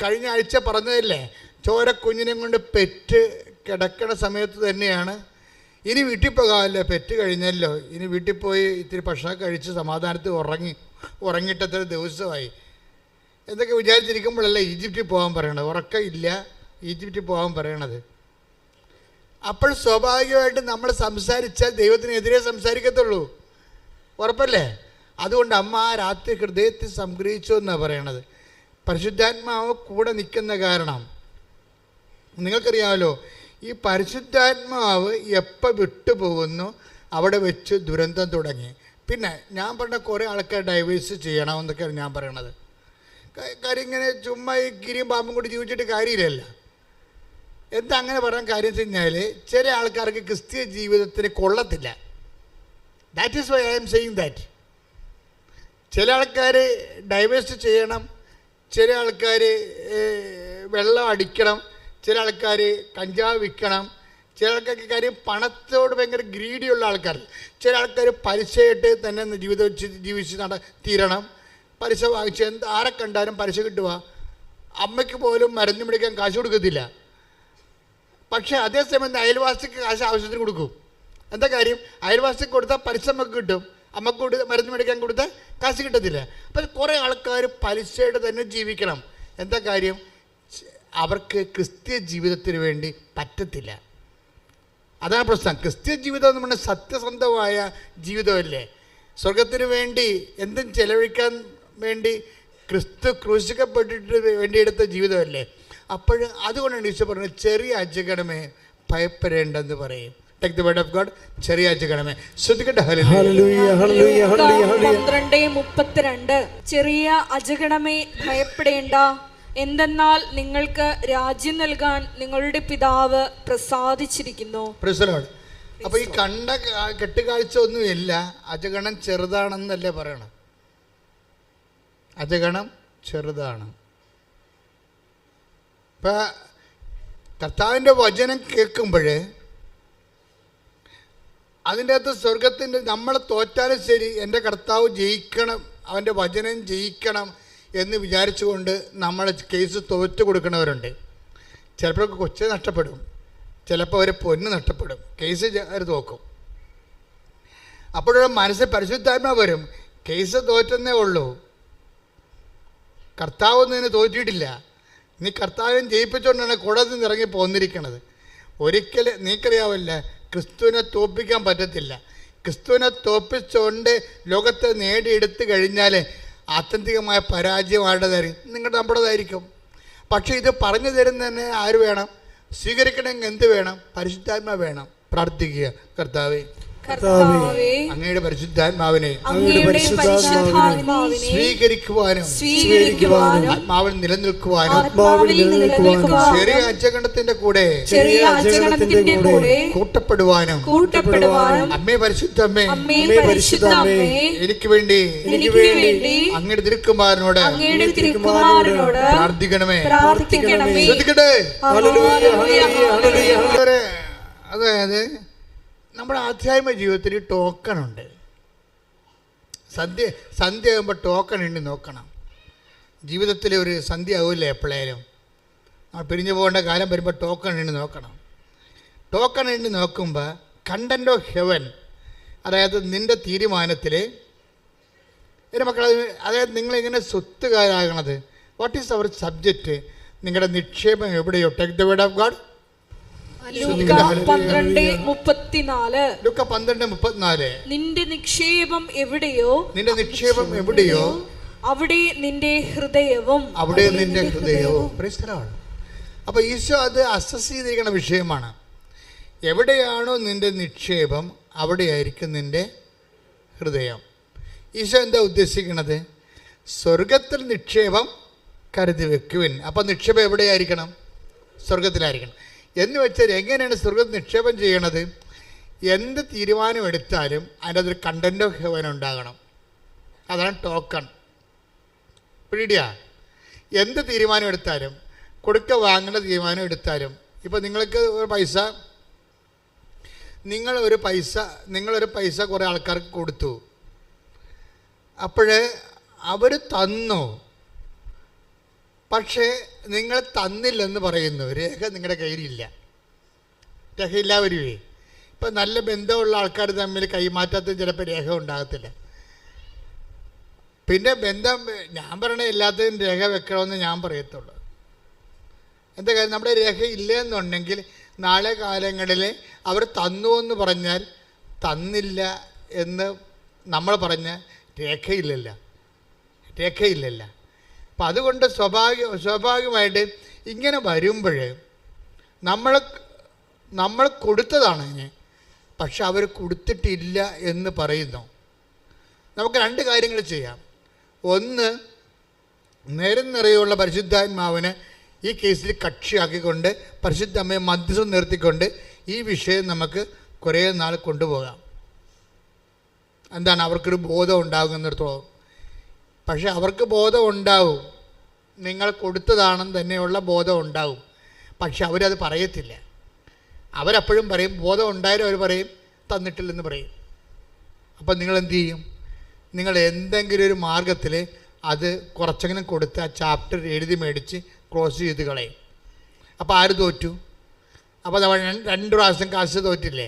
കഴിഞ്ഞ ആഴ്ച പറഞ്ഞതല്ലേ, ചോര കുഞ്ഞിനെ കൊണ്ട് പെറ്റ് കിടക്കണ സമയത്ത് തന്നെയാണ് ഇനി വീട്ടിൽ പോകാമല്ലോ, പെറ്റ് കഴിഞ്ഞല്ലോ, ഇനി വീട്ടിൽ പോയി ഇത്തിരി ഭക്ഷണം കഴിച്ച് സമാധാനത്തിൽ ഉറങ്ങിയിട്ട് എത്ര ദിവസമായി എന്തൊക്കെ വിചാരിച്ചിരിക്കുമ്പോഴല്ലേ ഈജിപ്തിൽ പോകാൻ പറയണത്. ഉറക്കമില്ല, ഈജിപ്തിൽ പോകാൻ പറയണത്. അപ്പോൾ സ്വാഭാവികമായിട്ട് നമ്മൾ സംസാരിച്ചാൽ ദൈവത്തിനെതിരെ സംസാരിക്കത്തുള്ളൂ. ഉറപ്പല്ലേ? അതുകൊണ്ട് അമ്മ ആ രാത്രി ഹൃദയത്തിൽ സംഗ്രഹിച്ചു എന്നാണ് പറയണത്. പരിശുദ്ധാത്മാവ് കൂടെ നിൽക്കുന്ന കാരണം നിങ്ങൾക്കറിയാമല്ലോ. ഈ പരിശുദ്ധാത്മാവ് എപ്പോൾ വിട്ടുപോകുന്നു അവിടെ വെച്ച് ദുരന്തം തുടങ്ങി. പിന്നെ ഞാൻ പറഞ്ഞ കുറേ ആൾക്കാർ ഡൈവേഴ്സ് ചെയ്യണമെന്നൊക്കെയാണ് ഞാൻ പറയണത്. കാര്യം ഇങ്ങനെ ചുമ്മാ ഈ ഗിരിയും പാമ്പും കൂടി ജീവിച്ചിട്ട് കാര്യമില്ലല്ലോ. എന്താ അങ്ങനെ പറയാൻ കാര്യം വെച്ച് കഴിഞ്ഞാൽ ചില ആൾക്കാർക്ക് ക്രിസ്തീയ ജീവിതത്തിന് കൊള്ളത്തില്ല. That is why I am saying that. ചില ആൾക്കാർ ഡൈവേഴ്സ് ചെയ്യണം, ചില ആൾക്കാർ വെള്ളം അടിക്കണം, ചില ആൾക്കാർ കഞ്ചാവ് വിൽക്കണം, ചില ആൾക്കാർക്ക് കാര്യം പണത്തോട് ഭയങ്കര ഗ്രീഡിയുള്ള ആൾക്കാർ, ചില ആൾക്കാർ പലിശയായിട്ട് തന്നെ ജീവിച്ച് തീരണം. പലിശ വാങ്ങിച്ച് ആരെ കണ്ടാലും പലിശ കിട്ടുക. അമ്മയ്ക്ക് പോലും മരുന്ന് മേടിക്കാൻ കാശ് കൊടുക്കത്തില്ല. പക്ഷേ അതേസമയം അയൽവാസിക്ക് കാശ് ആവശ്യത്തിന് കൊടുക്കും. എന്താ കാര്യം? അയൽവാസിക്ക് കൊടുത്താൽ പലിശ നമുക്ക് കിട്ടും, അമ്മക്ക് മരുന്ന് മേടിക്കാൻ കൊടുത്താൽ കാശ് കിട്ടത്തില്ല. അപ്പം കുറേ ആൾക്കാർ പലിശയുടെ തന്നെ ജീവിക്കണം. എന്താ കാര്യം? അവർക്ക് ക്രിസ്തീയ ജീവിതത്തിന് വേണ്ടി പറ്റത്തില്ല. അതാണ് പ്രശ്നം. ക്രിസ്തീയ ജീവിതം എന്ന് പറഞ്ഞാൽ സത്യസന്ധമായ ജീവിതമല്ലേ. സ്വർഗത്തിന് വേണ്ടി എന്തും ചെലവഴിക്കാൻ വേണ്ടി ക്രിസ്തു ക്രൂശിക്കപ്പെട്ടിട്ട് വേണ്ടിയെടുത്ത ജീവിതമല്ലേ. അപ്പോൾ അതുകൊണ്ടാണ് ഈശോ പറഞ്ഞത് ചെറിയ അജഗണമേ ഭയപ്പെടേണ്ടെന്ന് പറയും. Take the word of God. ചെറിയ അജഗണമേ ശ്രദ്ധിക്കട്ടെ. ഹല്ലേലൂയ ഹല്ലേലൂയ ഹല്ലേലൂയ. 12:32 ചെറിയ അജഗണമേ ഭയപ്പെടേണ്ട, എന്തെന്നാൽ നിങ്ങൾക്ക് രാജ്യം നൽകാൻ നിങ്ങളുടെ പിതാവ് പ്രസാദിച്ചിരിക്കുന്നു. അപ്പൊ ഈ കണ്ട കെട്ടുകാഴ്ച ഒന്നുമില്ല. അജഗണം ചെറുതാണെന്നല്ലേ പറയണം. അജഗണം ചെറുതാണ്. ഇപ്പൊ കർത്താവിൻ്റെ വചനം കേൾക്കുമ്പോൾ അതിൻ്റെ അകത്ത് സ്വർഗത്തിൻ്റെ നമ്മൾ തോറ്റാലും ശരി എൻ്റെ കർത്താവ് ജയിക്കണം, അവൻ്റെ വചനം ജയിക്കണം എന്ന് വിചാരിച്ചുകൊണ്ട് നമ്മൾ കേസ് തോറ്റു കൊടുക്കുന്നവരുണ്ട്. ചിലപ്പോൾ കൊച്ചു നഷ്ടപ്പെടും, ചിലപ്പോൾ അവർ പൊന്ന് നഷ്ടപ്പെടും, കേസ് അവർ തോക്കും. അപ്പോഴൊരു മനസ്സിൽ പരിശുദ്ധാത്മാവ് വരും, കേസ് തോറ്റെന്നേ ഉള്ളൂ, കർത്താവ് ഒന്നും തോറ്റിയിട്ടില്ല, നീ കർത്താവിനെ ജയിപ്പിച്ചുകൊണ്ടാണ് കുടത്തിൽ നിന്ന് ഇറങ്ങി പോന്നിരിക്കണത്. ഒരിക്കലും നീക്കറിയാവില്ല, ക്രിസ്തുവിനെ തോൽപ്പിക്കാൻ പറ്റത്തില്ല. ക്രിസ്തുവിനെ തോൽപ്പിച്ചുകൊണ്ട് ലോകത്തെ നേടിയെടുത്ത് കഴിഞ്ഞാൽ ആത്യന്തികമായ പരാജയം ആരുടേതായിരിക്കും? നമ്മുടേതായിരിക്കും. പക്ഷേ ഇത് പറഞ്ഞു തരുന്നതന്നെ ആര് വേണം? സ്വീകരിക്കണമെങ്കിൽ എന്ത് വേണം? പരിശുദ്ധാത്മാവ് വേണം. പ്രാർത്ഥിക്കുക, കർത്താവേ അങ്ങയുടെ പരിശുദ്ധാത്മാവിനെ സ്വീകരിക്കുവാനും ആത്മാവിൽ നിലനിൽക്കുവാനും ചെറിയ അജഗണത്തിന്റെ കൂടെ കൂട്ടപ്പെടുവാനും അമ്മേ പരിശുദ്ധമ്മേ എനിക്ക് വേണ്ടി അങ്ങയുടെ തിരുക്കുമാരനോട് പ്രാർത്ഥിക്കണമേ. ശ്രദ്ധിക്കട്ടെ. അതായത് നമ്മുടെ ആധ്യാത്മിക ജീവിതത്തിൽ ടോക്കണുണ്ട്. സന്ധ്യ ആകുമ്പോൾ ടോക്കൺ എണ്ണി നോക്കണം. ജീവിതത്തിൽ ഒരു സന്ധ്യ ആവില്ലേ എപ്പോഴേലും, നമ്മൾ പിരിഞ്ഞു പോകേണ്ട കാലം വരുമ്പോൾ ടോക്കൺ എണ്ണി നോക്കണം. ടോക്കൺ എണ്ണി നോക്കുമ്പോൾ കണ്ടന്റ് ഓഫ് ഹെവൻ, അതായത് നിൻ്റെ തീരുമാനത്തിൽ എൻ്റെ മക്കൾ, അതായത് നിങ്ങളിങ്ങനെ സ്വത്തുകാരാകണത്, വാട്ട് ഈസ് അവർ സബ്ജക്റ്റ്? നിങ്ങളുടെ നിക്ഷേപം എവിടെയോ? Take the word of God. ലൂക്ക 12:34. ലൂക്ക 12:34. നിന്റെ നിക്ഷേപം എവിടെയോ, നിന്റെ നിക്ഷേപം എവിടെയോ അവിടെ നിന്റെ ഹൃദയവും. അവിടെ നിന്റെ ഹൃദയവും. പ്രശ്നമാണ്. അപ്പോൾ ഈശോ അത് അസസ് ചെയ്തിരിക്കുന്ന വിഷയമാണ്. എവിടെയാണോ നിന്റെ നിക്ഷേപം അവിടെയായിരിക്കും നിന്റെ ഹൃദയം. ഈശോ എന്താ ഉദ്ദേശിക്കുന്നത്? സ്വർഗത്തിൽ നിക്ഷേപം കരുതി വെക്കുവിൻ. അപ്പം നിക്ഷേപം എവിടെയായിരിക്കണം? സ്വർഗത്തിലായിരിക്കണം. എന്ന് വെച്ചാൽ എങ്ങനെയാണ് സ്വർഗത്തിൽ നിക്ഷേപം ചെയ്യണത്? എന്ത് തീരുമാനം എടുത്താലും അതിൻ്റെ അതൊരു കണ്ടൻറ് ഓഫ് ഹെവൻ ഉണ്ടാകണം. അതാണ് ടോക്കൺ. പിടിയാ. എന്ത് തീരുമാനം എടുത്താലും, കൊടുക്ക വാങ്ങേണ്ട തീരുമാനം എടുത്താലും, ഇപ്പോൾ നിങ്ങൾക്ക് നിങ്ങളൊരു പൈസ കുറേ ആൾക്കാർക്ക് കൊടുത്തു. അപ്പോൾ അവർ തന്നു, പക്ഷേ നിങ്ങൾ തന്നില്ലെന്ന് പറയുന്നു. രേഖ നിങ്ങളുടെ കയ്യിലില്ല. രേഖയില്ല വരുവേ. ഇപ്പം നല്ല ബന്ധമുള്ള ആൾക്കാർ തമ്മിൽ കൈമാറ്റത്തിൽ ചിലപ്പോൾ രേഖ ഉണ്ടാകത്തില്ല. പിന്നെ ബന്ധം, ഞാൻ പറയണ എല്ലാത്തിനും രേഖ വെക്കണമെന്ന് ഞാൻ പറയത്തുള്ളൂ. എന്താ കാര്യം? നമ്മുടെ രേഖ ഇല്ലെന്നുണ്ടെങ്കിൽ നാളെ കാലങ്ങളിൽ അവർ തന്നു എന്ന് പറഞ്ഞാൽ തന്നില്ല എന്ന് നമ്മൾ പറഞ്ഞ രേഖയില്ലല്ല. അപ്പം അതുകൊണ്ട് സ്വാഭാവികമായിട്ട് ഇങ്ങനെ വരുമ്പോൾ നമ്മൾ കൊടുത്തതാണ് ഇനി, പക്ഷെ അവർ കൊടുത്തിട്ടില്ല എന്ന് പറയുന്നു. നമുക്ക് രണ്ട് കാര്യങ്ങൾ ചെയ്യാം. ഒന്ന്, നേരം നിറയുള്ള പരിശുദ്ധാത്മാവിനെ ഈ കേസിൽ കക്ഷിയാക്കിക്കൊണ്ട് പരിശുദ്ധ അമ്മയെ മധ്യസ്ഥം നിർത്തിക്കൊണ്ട് ഈ വിഷയം നമുക്ക് കുറേ നാൾ കൊണ്ടുപോകാം. എന്താണ്? അവർക്കൊരു ബോധം ഉണ്ടാകുന്നിടത്തോളം. പക്ഷെ അവർക്ക് ബോധം ഉണ്ടാവും, നിങ്ങൾ കൊടുത്തതാണെന്ന് തന്നെയുള്ള ബോധം ഉണ്ടാവും. പക്ഷെ അവരത് പറയത്തില്ല. അവരപ്പോഴും പറയും, ബോധം ഉണ്ടായാലും അവർ പറയും തന്നിട്ടില്ലെന്ന് പറയും. അപ്പം നിങ്ങൾ എന്തു ചെയ്യും? നിങ്ങൾ എന്തെങ്കിലും ഒരു മാർഗത്തിൽ അത് കുറച്ചെങ്കിലും കൊടുത്ത് ആ ചാപ്റ്റർ എഴുതി മേടിച്ച് ക്ലോസ് ചെയ്ത് കളയും. അപ്പോൾ ആര് തോറ്റു? അപ്പോൾ നമ്മൾ 2 പ്രാവശ്യം കാശ് തോറ്റില്ലേ?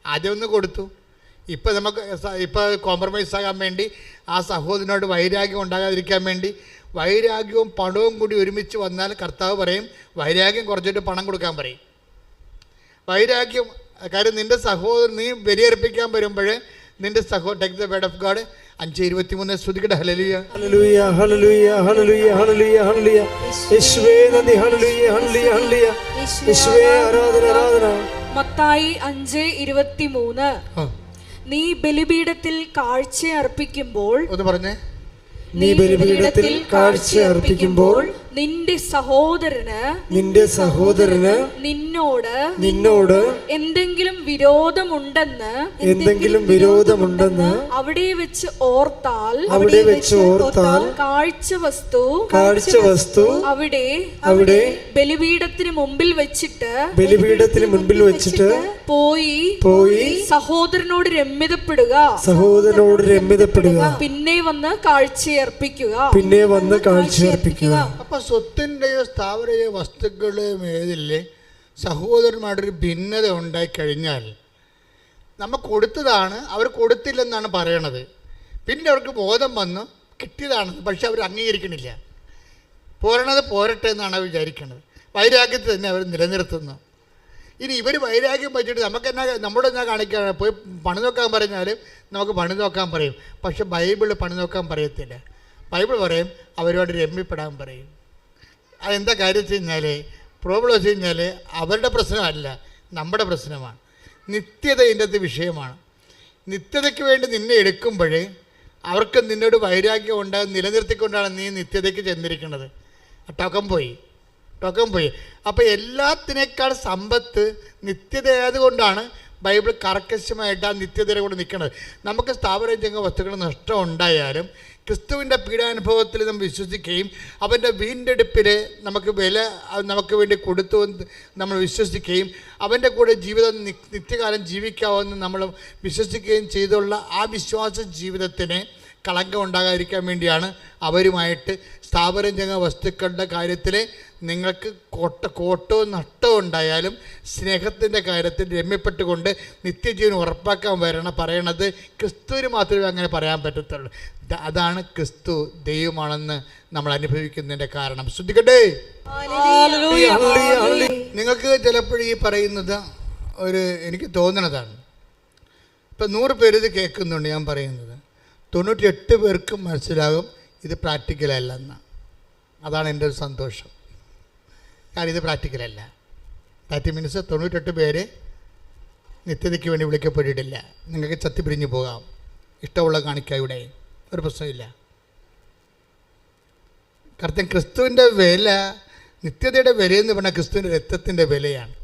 ആദ്യം ഒന്ന് കൊടുത്തു. ഇപ്പോൾ കോംപ്രമൈസ് ആകാൻ വേണ്ടി, ആ സഹോദരനോട് വൈരാഗ്യം ഉണ്ടാകാതിരിക്കാൻ വേണ്ടി, വൈരാഗ്യവും പണവും കൂടി ഒരുമിച്ച് വന്നാൽ കർത്താവ് പറയും വൈരാഗ്യം കുറച്ചിട്ട് പണം കൊടുക്കാൻ പറയും. വൈരാഗ്യം, കാര്യം നിൻ്റെ സഹോദരൻ നീ ബലിയർപ്പിക്കാൻ വരുമ്പോൾ നിൻ്റെ take the word of God 5:23 സ്തുതിക്കട്ടെ. ഹല്ലേലൂയ ഹല്ലേലൂയ ഹല്ലേലൂയ ഹല്ലേലൂയ ഹല്ലേലൂയ ഹല്ലേലൂയ. യേശുവേ നന്ദി. ഹല്ലേലൂയ ഹല്ലേലൂയ ഹല്ലേലൂയ. യേശുവേ ആരാധന ആരാധന. മത്തായി 5:23. നീ ബലിപീഠത്തിൽ കാഴ്ച അർപ്പിക്കുമ്പോൾ, ഒന്ന് പറഞ്ഞേ, നീ ബലിപീഠത്തിൽ കാഴ്ച അർപ്പിക്കുമ്പോൾ നിന്റെ സഹോദരന് നിന്നോട് എന്തെങ്കിലും വിരോധമുണ്ടെന്ന് അവിടെ വെച്ച് ഓർത്താൽ കാഴ്ച വസ്തു അവിടെ ബലിപീഠത്തിന് മുമ്പിൽ വെച്ചിട്ട് പോയി സഹോദരനോട് രമ്യതപ്പെടുക. പിന്നെ വന്ന് കാഴ്ചയർപ്പിക്കുക. അപ്പോൾ സ്വത്തിൻ്റെയോ സ്ഥാവരയോ വസ്തുക്കളുടെയോ മേലിലെ സഹോദരന്മാരുടെ ഭിന്നത ഉണ്ടായിക്കഴിഞ്ഞാൽ നമ്മൾ കൊടുത്തതാണ്, അവർ കൊടുത്തില്ലെന്നാണ് പറയണത്. പിന്നെ അവർക്ക് ബോധം വന്നു കിട്ടിയതാണെന്ന്, പക്ഷെ അവർ അംഗീകരിക്കണില്ല. പോരട്ടെ എന്നാണ് അവർ വിചാരിക്കുന്നത്. വൈരാഗ്യത്തിൽ തന്നെ അവർ നിലനിർത്തുന്നു. ഇനി ഇവർ വൈരാഗ്യം വെച്ചിട്ട് നമ്മുടെ എന്നാ കാണിക്കാൻ പോയി പണി നോക്കാൻ പറഞ്ഞാൽ നമുക്ക് പണി നോക്കാൻ പറയും. പക്ഷെ ബൈബിള് പണി നോക്കാൻ പറയത്തില്ല. ബൈബിൾ പറയും അവരോട് രമ്യപ്പെടാൻ പറയും. അതെന്താ കാര്യം വെച്ച് കഴിഞ്ഞാൽ, പ്രോബ്ലം വെച്ച് കഴിഞ്ഞാൽ അവരുടെ പ്രശ്നമല്ല, നമ്മുടെ പ്രശ്നമാണ്. നിത്യത ഇതിൻ്റെ അകത്ത് വിഷയമാണ്. നിത്യതയ്ക്ക് വേണ്ടി നിന്നെ എടുക്കുമ്പോഴേ അവർക്ക് നിന്നോട് വൈരാഗ്യം ഉണ്ടാകും. നിലനിർത്തിക്കൊണ്ടാണ് നീ നിത്യതയ്ക്ക് ചെന്നിരിക്കുന്നത്. ടോക്കം പോയി. അപ്പോൾ എല്ലാത്തിനേക്കാൾ സമ്പത്ത് നിത്യതയായതുകൊണ്ടാണ് ബൈബിൾ കർക്കശമായിട്ട് ആ നിത്യതയുടെ കൂടെ നിൽക്കുന്നത്. നമുക്ക് സ്ഥാപനജംഗ വസ്തുക്കൾ നഷ്ടം ഉണ്ടായാലും ക്രിസ്തുവിൻ്റെ പീഡാനുഭവത്തിൽ നമ്മൾ വിശ്വസിക്കുകയും അവൻ്റെ വീണ്ടെടുപ്പിൽ നമുക്ക് വേണ്ടി കൊടുത്തു നമ്മൾ വിശ്വസിക്കുകയും അവൻ്റെ കൂടെ ജീവിതം നിത്യകാലം ജീവിക്കാമെന്ന് നമ്മൾ വിശ്വസിക്കുകയും ചെയ്തുള്ള ആ വിശ്വാസ ജീവിതത്തിന് കളങ്കം ഉണ്ടാകാതിരിക്കാൻ വേണ്ടിയാണ് അവരുമായിട്ട് സ്ഥാപനജംഗ വസ്തുക്കളുടെ കാര്യത്തിൽ നിങ്ങൾക്ക് കോട്ടവും നഷ്ടവും ഉണ്ടായാലും സ്നേഹത്തിൻ്റെ കാര്യത്തിൽ രമ്യപ്പെട്ടുകൊണ്ട് നിത്യജീവൻ ഉറപ്പാക്കാൻ പറയണത് ക്രിസ്തുവിന് മാത്രമേ അങ്ങനെ പറയാൻ പറ്റത്തുള്ളൂ. അതാണ് ക്രിസ്തു ദൈവമാണെന്ന് നമ്മൾ അനുഭവിക്കുന്നതിൻ്റെ കാരണം. ശ്രദ്ധിക്കട്ടെ. നിങ്ങൾക്ക് ചിലപ്പോഴും ഈ പറയുന്നത് എനിക്ക് തോന്നണതാണ്. ഇപ്പം 100 പേര് ഇത് കേൾക്കുന്നുണ്ട് ഞാൻ പറയുന്നത്. 98 പേർക്കും മനസ്സിലാകും ഇത് പ്രാക്ടിക്കലല്ലെന്ന്. അതാണ് എൻ്റെ ഒരു സന്തോഷം. കാരണം ഇത് പ്രാക്ടിക്കലല്ല. 98 പേര് നിത്യതയ്ക്ക് വേണ്ടി വിളിക്കപ്പെട്ടിട്ടില്ല. നിങ്ങൾക്ക് ചത്തിപ്പിരിഞ്ഞു പോകാം, ഇഷ്ടമുള്ള കാണിക്കാം, ഇവിടെ ഒരു പ്രശ്നമില്ല. കാരണം ക്രിസ്തുവിൻ്റെ വില, നിത്യതയുടെ വിലയെന്ന് പറഞ്ഞാൽ ക്രിസ്തുവിൻ്റെ രക്തത്തിൻ്റെ വിലയാണ്.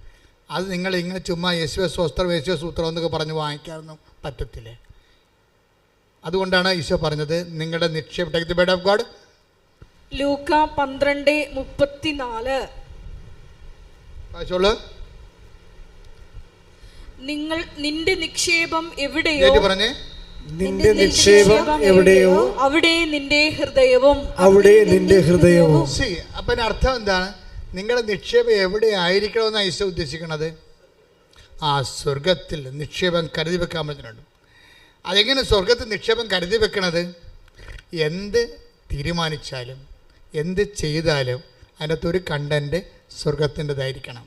അത് നിങ്ങൾ ഇങ്ങനെ ചുമ്മാ യേശുവെ സ്വസ്ത്രം യേശുവെ സൂത്രം എന്നൊക്കെ പറഞ്ഞ് വാങ്ങിക്കാനൊന്നും പറ്റത്തില്ല. അതുകൊണ്ടാണ് ഈശോ പറഞ്ഞത് നിങ്ങളുടെ നിക്ഷേപം. Take the word of God. ലൂക്ക 12:34. വായിച്ചോളൂ. നിന്റെ നിക്ഷേപം എവിടെയോ, പറഞ്ഞേ, നിന്റെ നിക്ഷേപം എവിടെയോ അവിടെ നിന്റെ ഹൃദയവും. അപ്പം അതിന് അർത്ഥം എന്താണ്? നിങ്ങളുടെ നിക്ഷേപം എവിടെ ആയിരിക്കണമെന്നാണ് ഈശോ ഉദ്ദേശിക്കുന്നത്? ആ സ്വർഗത്തിൽ നിക്ഷേപം കരുതി വെക്കാൻ പറ്റുന്നുണ്ട്. അതെങ്ങനെ സ്വർഗത്തിൽ നിക്ഷേപം കരുതി വെക്കണത്? എന്ത് തീരുമാനിച്ചാലും എന്ത് ചെയ്താലും അതിനകത്തൊരു കണ്ടൻറ്റ് സ്വർഗത്തിൻ്റെതായിരിക്കണം.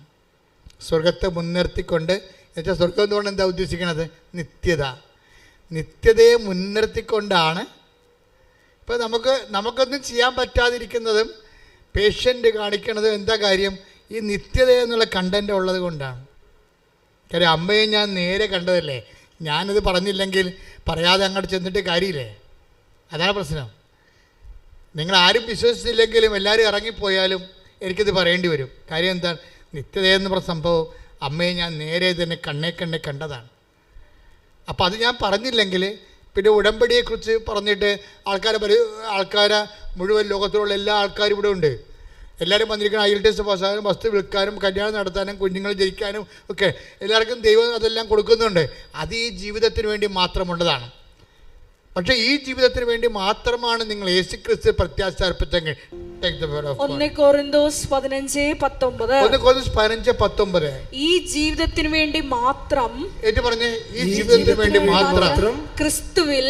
സ്വർഗത്തെ മുൻനിർത്തിക്കൊണ്ട്, എന്നുവെച്ചാൽ സ്വർഗം എന്തുകൊണ്ട് എന്താ ഉദ്ദേശിക്കണത്? നിത്യത. നിത്യതയെ മുൻനിർത്തിക്കൊണ്ടാണ്. ഇപ്പോൾ നമുക്കൊന്നും ചെയ്യാൻ പറ്റാതിരിക്കുന്നതും പേഷ്യൻ്റ് കാണിക്കണതും എന്താ കാര്യം? ഈ നിത്യത എന്നുള്ള കണ്ടൻ്റ് ഉള്ളത് കൊണ്ടാണ്. കാര്യം അമ്മയെ ഞാൻ നേരെ കണ്ടതല്ലേ, ഞാനിത് പറഞ്ഞില്ലെങ്കിൽ പറയാതെ അങ്ങോട്ട് ചെന്നിട്ട് കാര്യമില്ലേ? അതാണ് പ്രശ്നം. നിങ്ങളാരും വിശ്വസിച്ചില്ലെങ്കിലും എല്ലാവരും ഇറങ്ങിപ്പോയാലും എനിക്കിത് പറയേണ്ടി വരും. കാര്യം എന്താണ്? നിത്യതയെന്ന് പറഞ്ഞ സംഭവം അമ്മയെ ഞാൻ നേരെ തന്നെ കണ്ണേ കണ്ടതാണ്. അപ്പോൾ അത് ഞാൻ പറഞ്ഞില്ലെങ്കിൽ പിന്നെ ഉടമ്പടിയെക്കുറിച്ച് പറഞ്ഞിട്ട് ആൾക്കാരെ മുഴുവൻ ലോകത്തിലുള്ള എല്ലാ ആൾക്കാരും ഇവിടെ ഉണ്ട്. എല്ലാവരും വന്നിരിക്കണം IELTS പാസ്സാകാനും വസ്തു വിൽക്കാനും കല്യാണം നടത്താനും കുഞ്ഞുങ്ങൾ ജനിക്കാനും ഒക്കെ എല്ലാവർക്കും ദൈവം അതെല്ലാം കൊടുക്കുന്നുണ്ട്. അത് ഈ ജീവിതത്തിന് വേണ്ടി മാത്രമുള്ളതാണ്. പക്ഷേ ഈ ജീവിതത്തിന് വേണ്ടി മാത്രമാണ് നിങ്ങൾ യേശുക്രിസ്തു പ്രത്യാശ അർപ്പിച്ചെങ്കിൽ. 1 കൊരിന്തോസ് 15:19. ഈ ജീവിതത്തിന് വേണ്ടി മാത്രം, പറഞ്ഞേ, ഈ ജീവിതത്തിന് വേണ്ടി മാത്രം ക്രിസ്തുവിൽ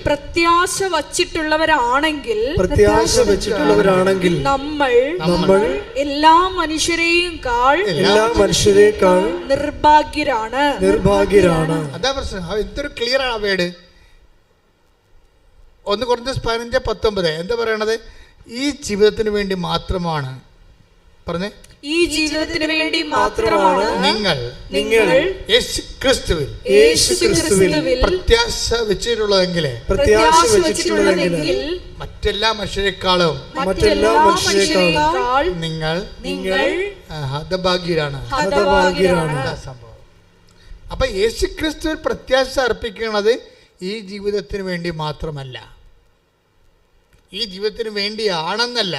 പ്രത്യാശ വച്ചിട്ടുള്ളവരാണെങ്കിൽ നമ്മൾ എല്ലാ മനുഷ്യരെയും നിർഭാഗ്യരാണ്. അതാ പ്രശ്നം. എന്തൊരു ക്ലിയർ ആണ് വേട്. 1 കൊരിന്തോസ് 15:19 എന്താ പറയണത്? ഈ ജീവിതത്തിന് വേണ്ടി മാത്രമാണ്. പറഞ്ഞേ, ഈ ജീവിതത്തിന് വേണ്ടി മാത്രമാണ് നിങ്ങൾ യേശുക്രിസ്തുവിൽ പ്രത്യാശ വെച്ചിട്ടുള്ളതെങ്കിൽ മറ്റെല്ലാ മനുഷ്യരെക്കാളും നിങ്ങൾ ഹതഭാഗ്യരാണ്. സംഭവം. അപ്പൊ യേശുക്രിസ്തുവിൽ പ്രത്യാശ അർപ്പിക്കുന്നത് ഈ ജീവിതത്തിന് വേണ്ടി മാത്രമല്ല, ഈ ജീവിതത്തിന് വേണ്ടിയാണെന്നല്ല,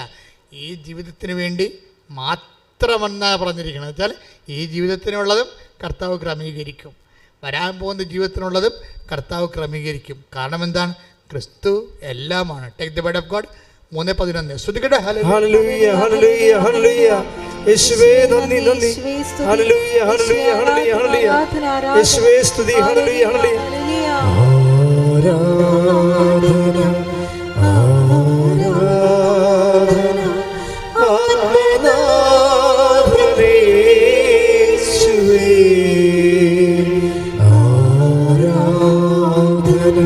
ഈ ജീവിതത്തിന് വേണ്ടി മാത്രമെന്നാണ് പറഞ്ഞിരിക്കുന്നത്. വെച്ചാൽ ഈ ജീവിതത്തിനുള്ളതും കർത്താവ് ക്രമീകരിക്കും, വരാൻ പോകുന്ന ജീവിതത്തിനുള്ളതും കർത്താവ് ക്രമീകരിക്കും. കാരണം എന്താണ്? ക്രിസ്തു എല്ലാമാണ്. Take the word of God. 3:11. ശ്രദ്ധിക്കട്ടെ. ഹല്ലേലൂയ ഹല്ലേലൂയ ഹല്ലേലൂയ. യേശുവേ നന്ദി നന്ദി. ഹല്ലേലൂയ ഹല്ലേലൂയ ഹല്ലേലൂയ ഹല്ലേലൂയ. യേശുവേ സ്തുതി. ഹല്ലേലൂയ ഹല്ലേലൂയ. ആരാധന ആരാധന ആത്മനാഥനേ യേശുവേ. ആരാധന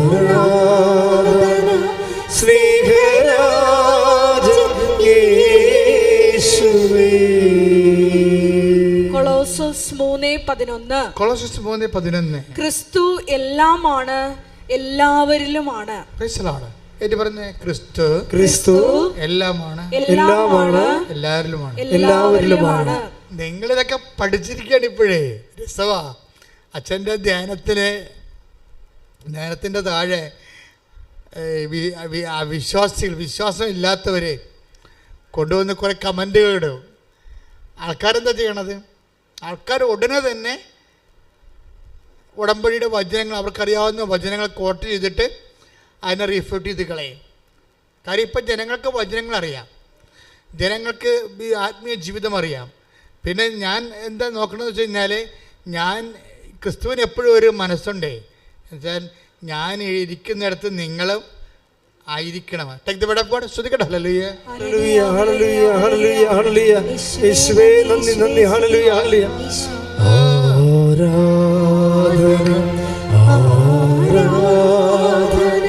ആരാധന സ്നേഹരാജ യേശുവേ. കൊളോസോസ് 3:11. ക്രിസ്തു എല്ലാമാണ്, എല്ലാവരിലുമാണ്. ക്രിസ്തു എല്ലാമാണ്, എല്ലാവരിലുമാണ്. നിങ്ങളിതൊക്കെ പഠിച്ചിരിക്കുകയാണ് ഇപ്പോഴേ. രസവാ. അച്ഛൻ്റെ ധ്യാനത്തിൻ്റെ താഴെ വിശ്വാസം ഇല്ലാത്തവരെ കൊണ്ടുവന്ന് കുറേ കമൻറ്റുകൾ ഇടും. ആൾക്കാരെന്താ ചെയ്യണത്? ആൾക്കാർ ഉടനെ തന്നെ ഉടമ്പടിയുടെ വചനങ്ങൾ, അവർക്കറിയാവുന്ന വചനങ്ങൾ കോട്ട് ചെയ്തിട്ട് അതിനെ റിഫ്യൂട്ട് ചെയ്ത് കളയും. കാര്യം ഇപ്പം ജനങ്ങൾക്ക് വചനങ്ങൾ അറിയാം, ജനങ്ങൾക്ക് ആത്മീയ ജീവിതം അറിയാം. പിന്നെ ഞാൻ എന്താ നോക്കണമെന്ന് വെച്ച് കഴിഞ്ഞാൽ, ഞാൻ ക്രിസ്തുവിന് എപ്പോഴും ഒരു മനസ്സുണ്ടേ. എന്നുവെച്ചാൽ ഞാൻ ഇരിക്കുന്നിടത്ത് നിങ്ങളും ആയിരിക്കണം. Take the word of God. ശ്രദ്ധിക്കട്ടെ. ഹല്ലേലൂയ. ഹല്ലേലൂയ ഹല്ലേലൂയ ഹല്ലേലൂയ ഹല്ലേലൂയ. യേശുവേ നന്ദി നന്ദി. ഹല്ലേലൂയ ഹല്ലേലൂയ. ആരാധന ആരാധന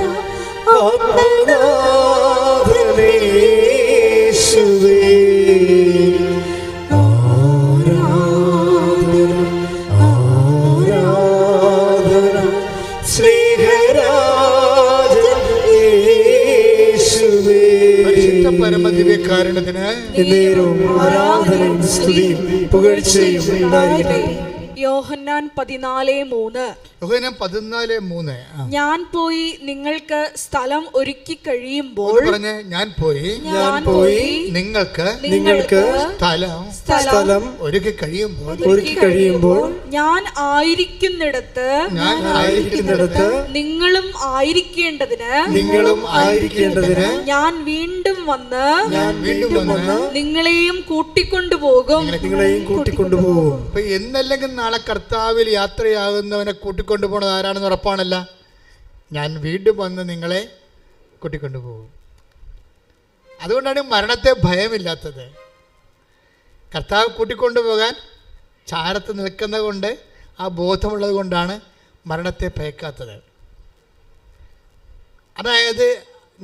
ആരാധന യേശുവേ. ആരാധന ആരാധന സ്നേഹരാജൻ യേശുവേ. പരിശുദ്ധ പരമദിവ്യകാരുണ്യത്തിന് എന്നേരവും ആരാധനയും സ്തുതിയും പുകഴ്ചയും ഉണ്ടായിരിക്കട്ടെ. യോഹന്നാൻ 14:3. യോഹന്നാൻ 14:3. ഞാൻ പോയി നിങ്ങൾക്ക് സ്ഥലം ഒരുക്കി കഴിയുമ്പോൾ പറഞ്ഞേ, ഞാൻ പോയി നിങ്ങൾക്ക് സ്ഥലം ഒരുക്കി കഴിയുമ്പോൾ ഞാൻ ആയിരിക്കുന്നിടത്ത് നിങ്ങളും ആയിരിക്കേണ്ടതിന് ഞാൻ വീണ്ടും വന്ന് നിങ്ങളെയും കൂട്ടിക്കൊണ്ടുപോകും. അപ്പൊ എന്നല്ലെങ്കിൽ നാളെ കർത്താവിൽ യാത്രയാകുന്നവനെ കൂട്ടിക്കൊണ്ടുപോകുന്നത് ആരാണെന്ന് ഉറപ്പാണല്ല. ഞാൻ വീണ്ടും വന്ന് നിങ്ങളെ കൂട്ടിക്കൊണ്ടുപോകും. അതുകൊണ്ടാണ് മരണത്തെ ഭയമില്ലാത്തത്. കർത്താവ് കൂട്ടിക്കൊണ്ടുപോകാൻ ചാരത്ത് നിൽക്കുന്നത് കൊണ്ട്, ആ ബോധമുള്ളത് കൊണ്ടാണ് മരണത്തെ ഭയക്കാത്തത്. അതായത്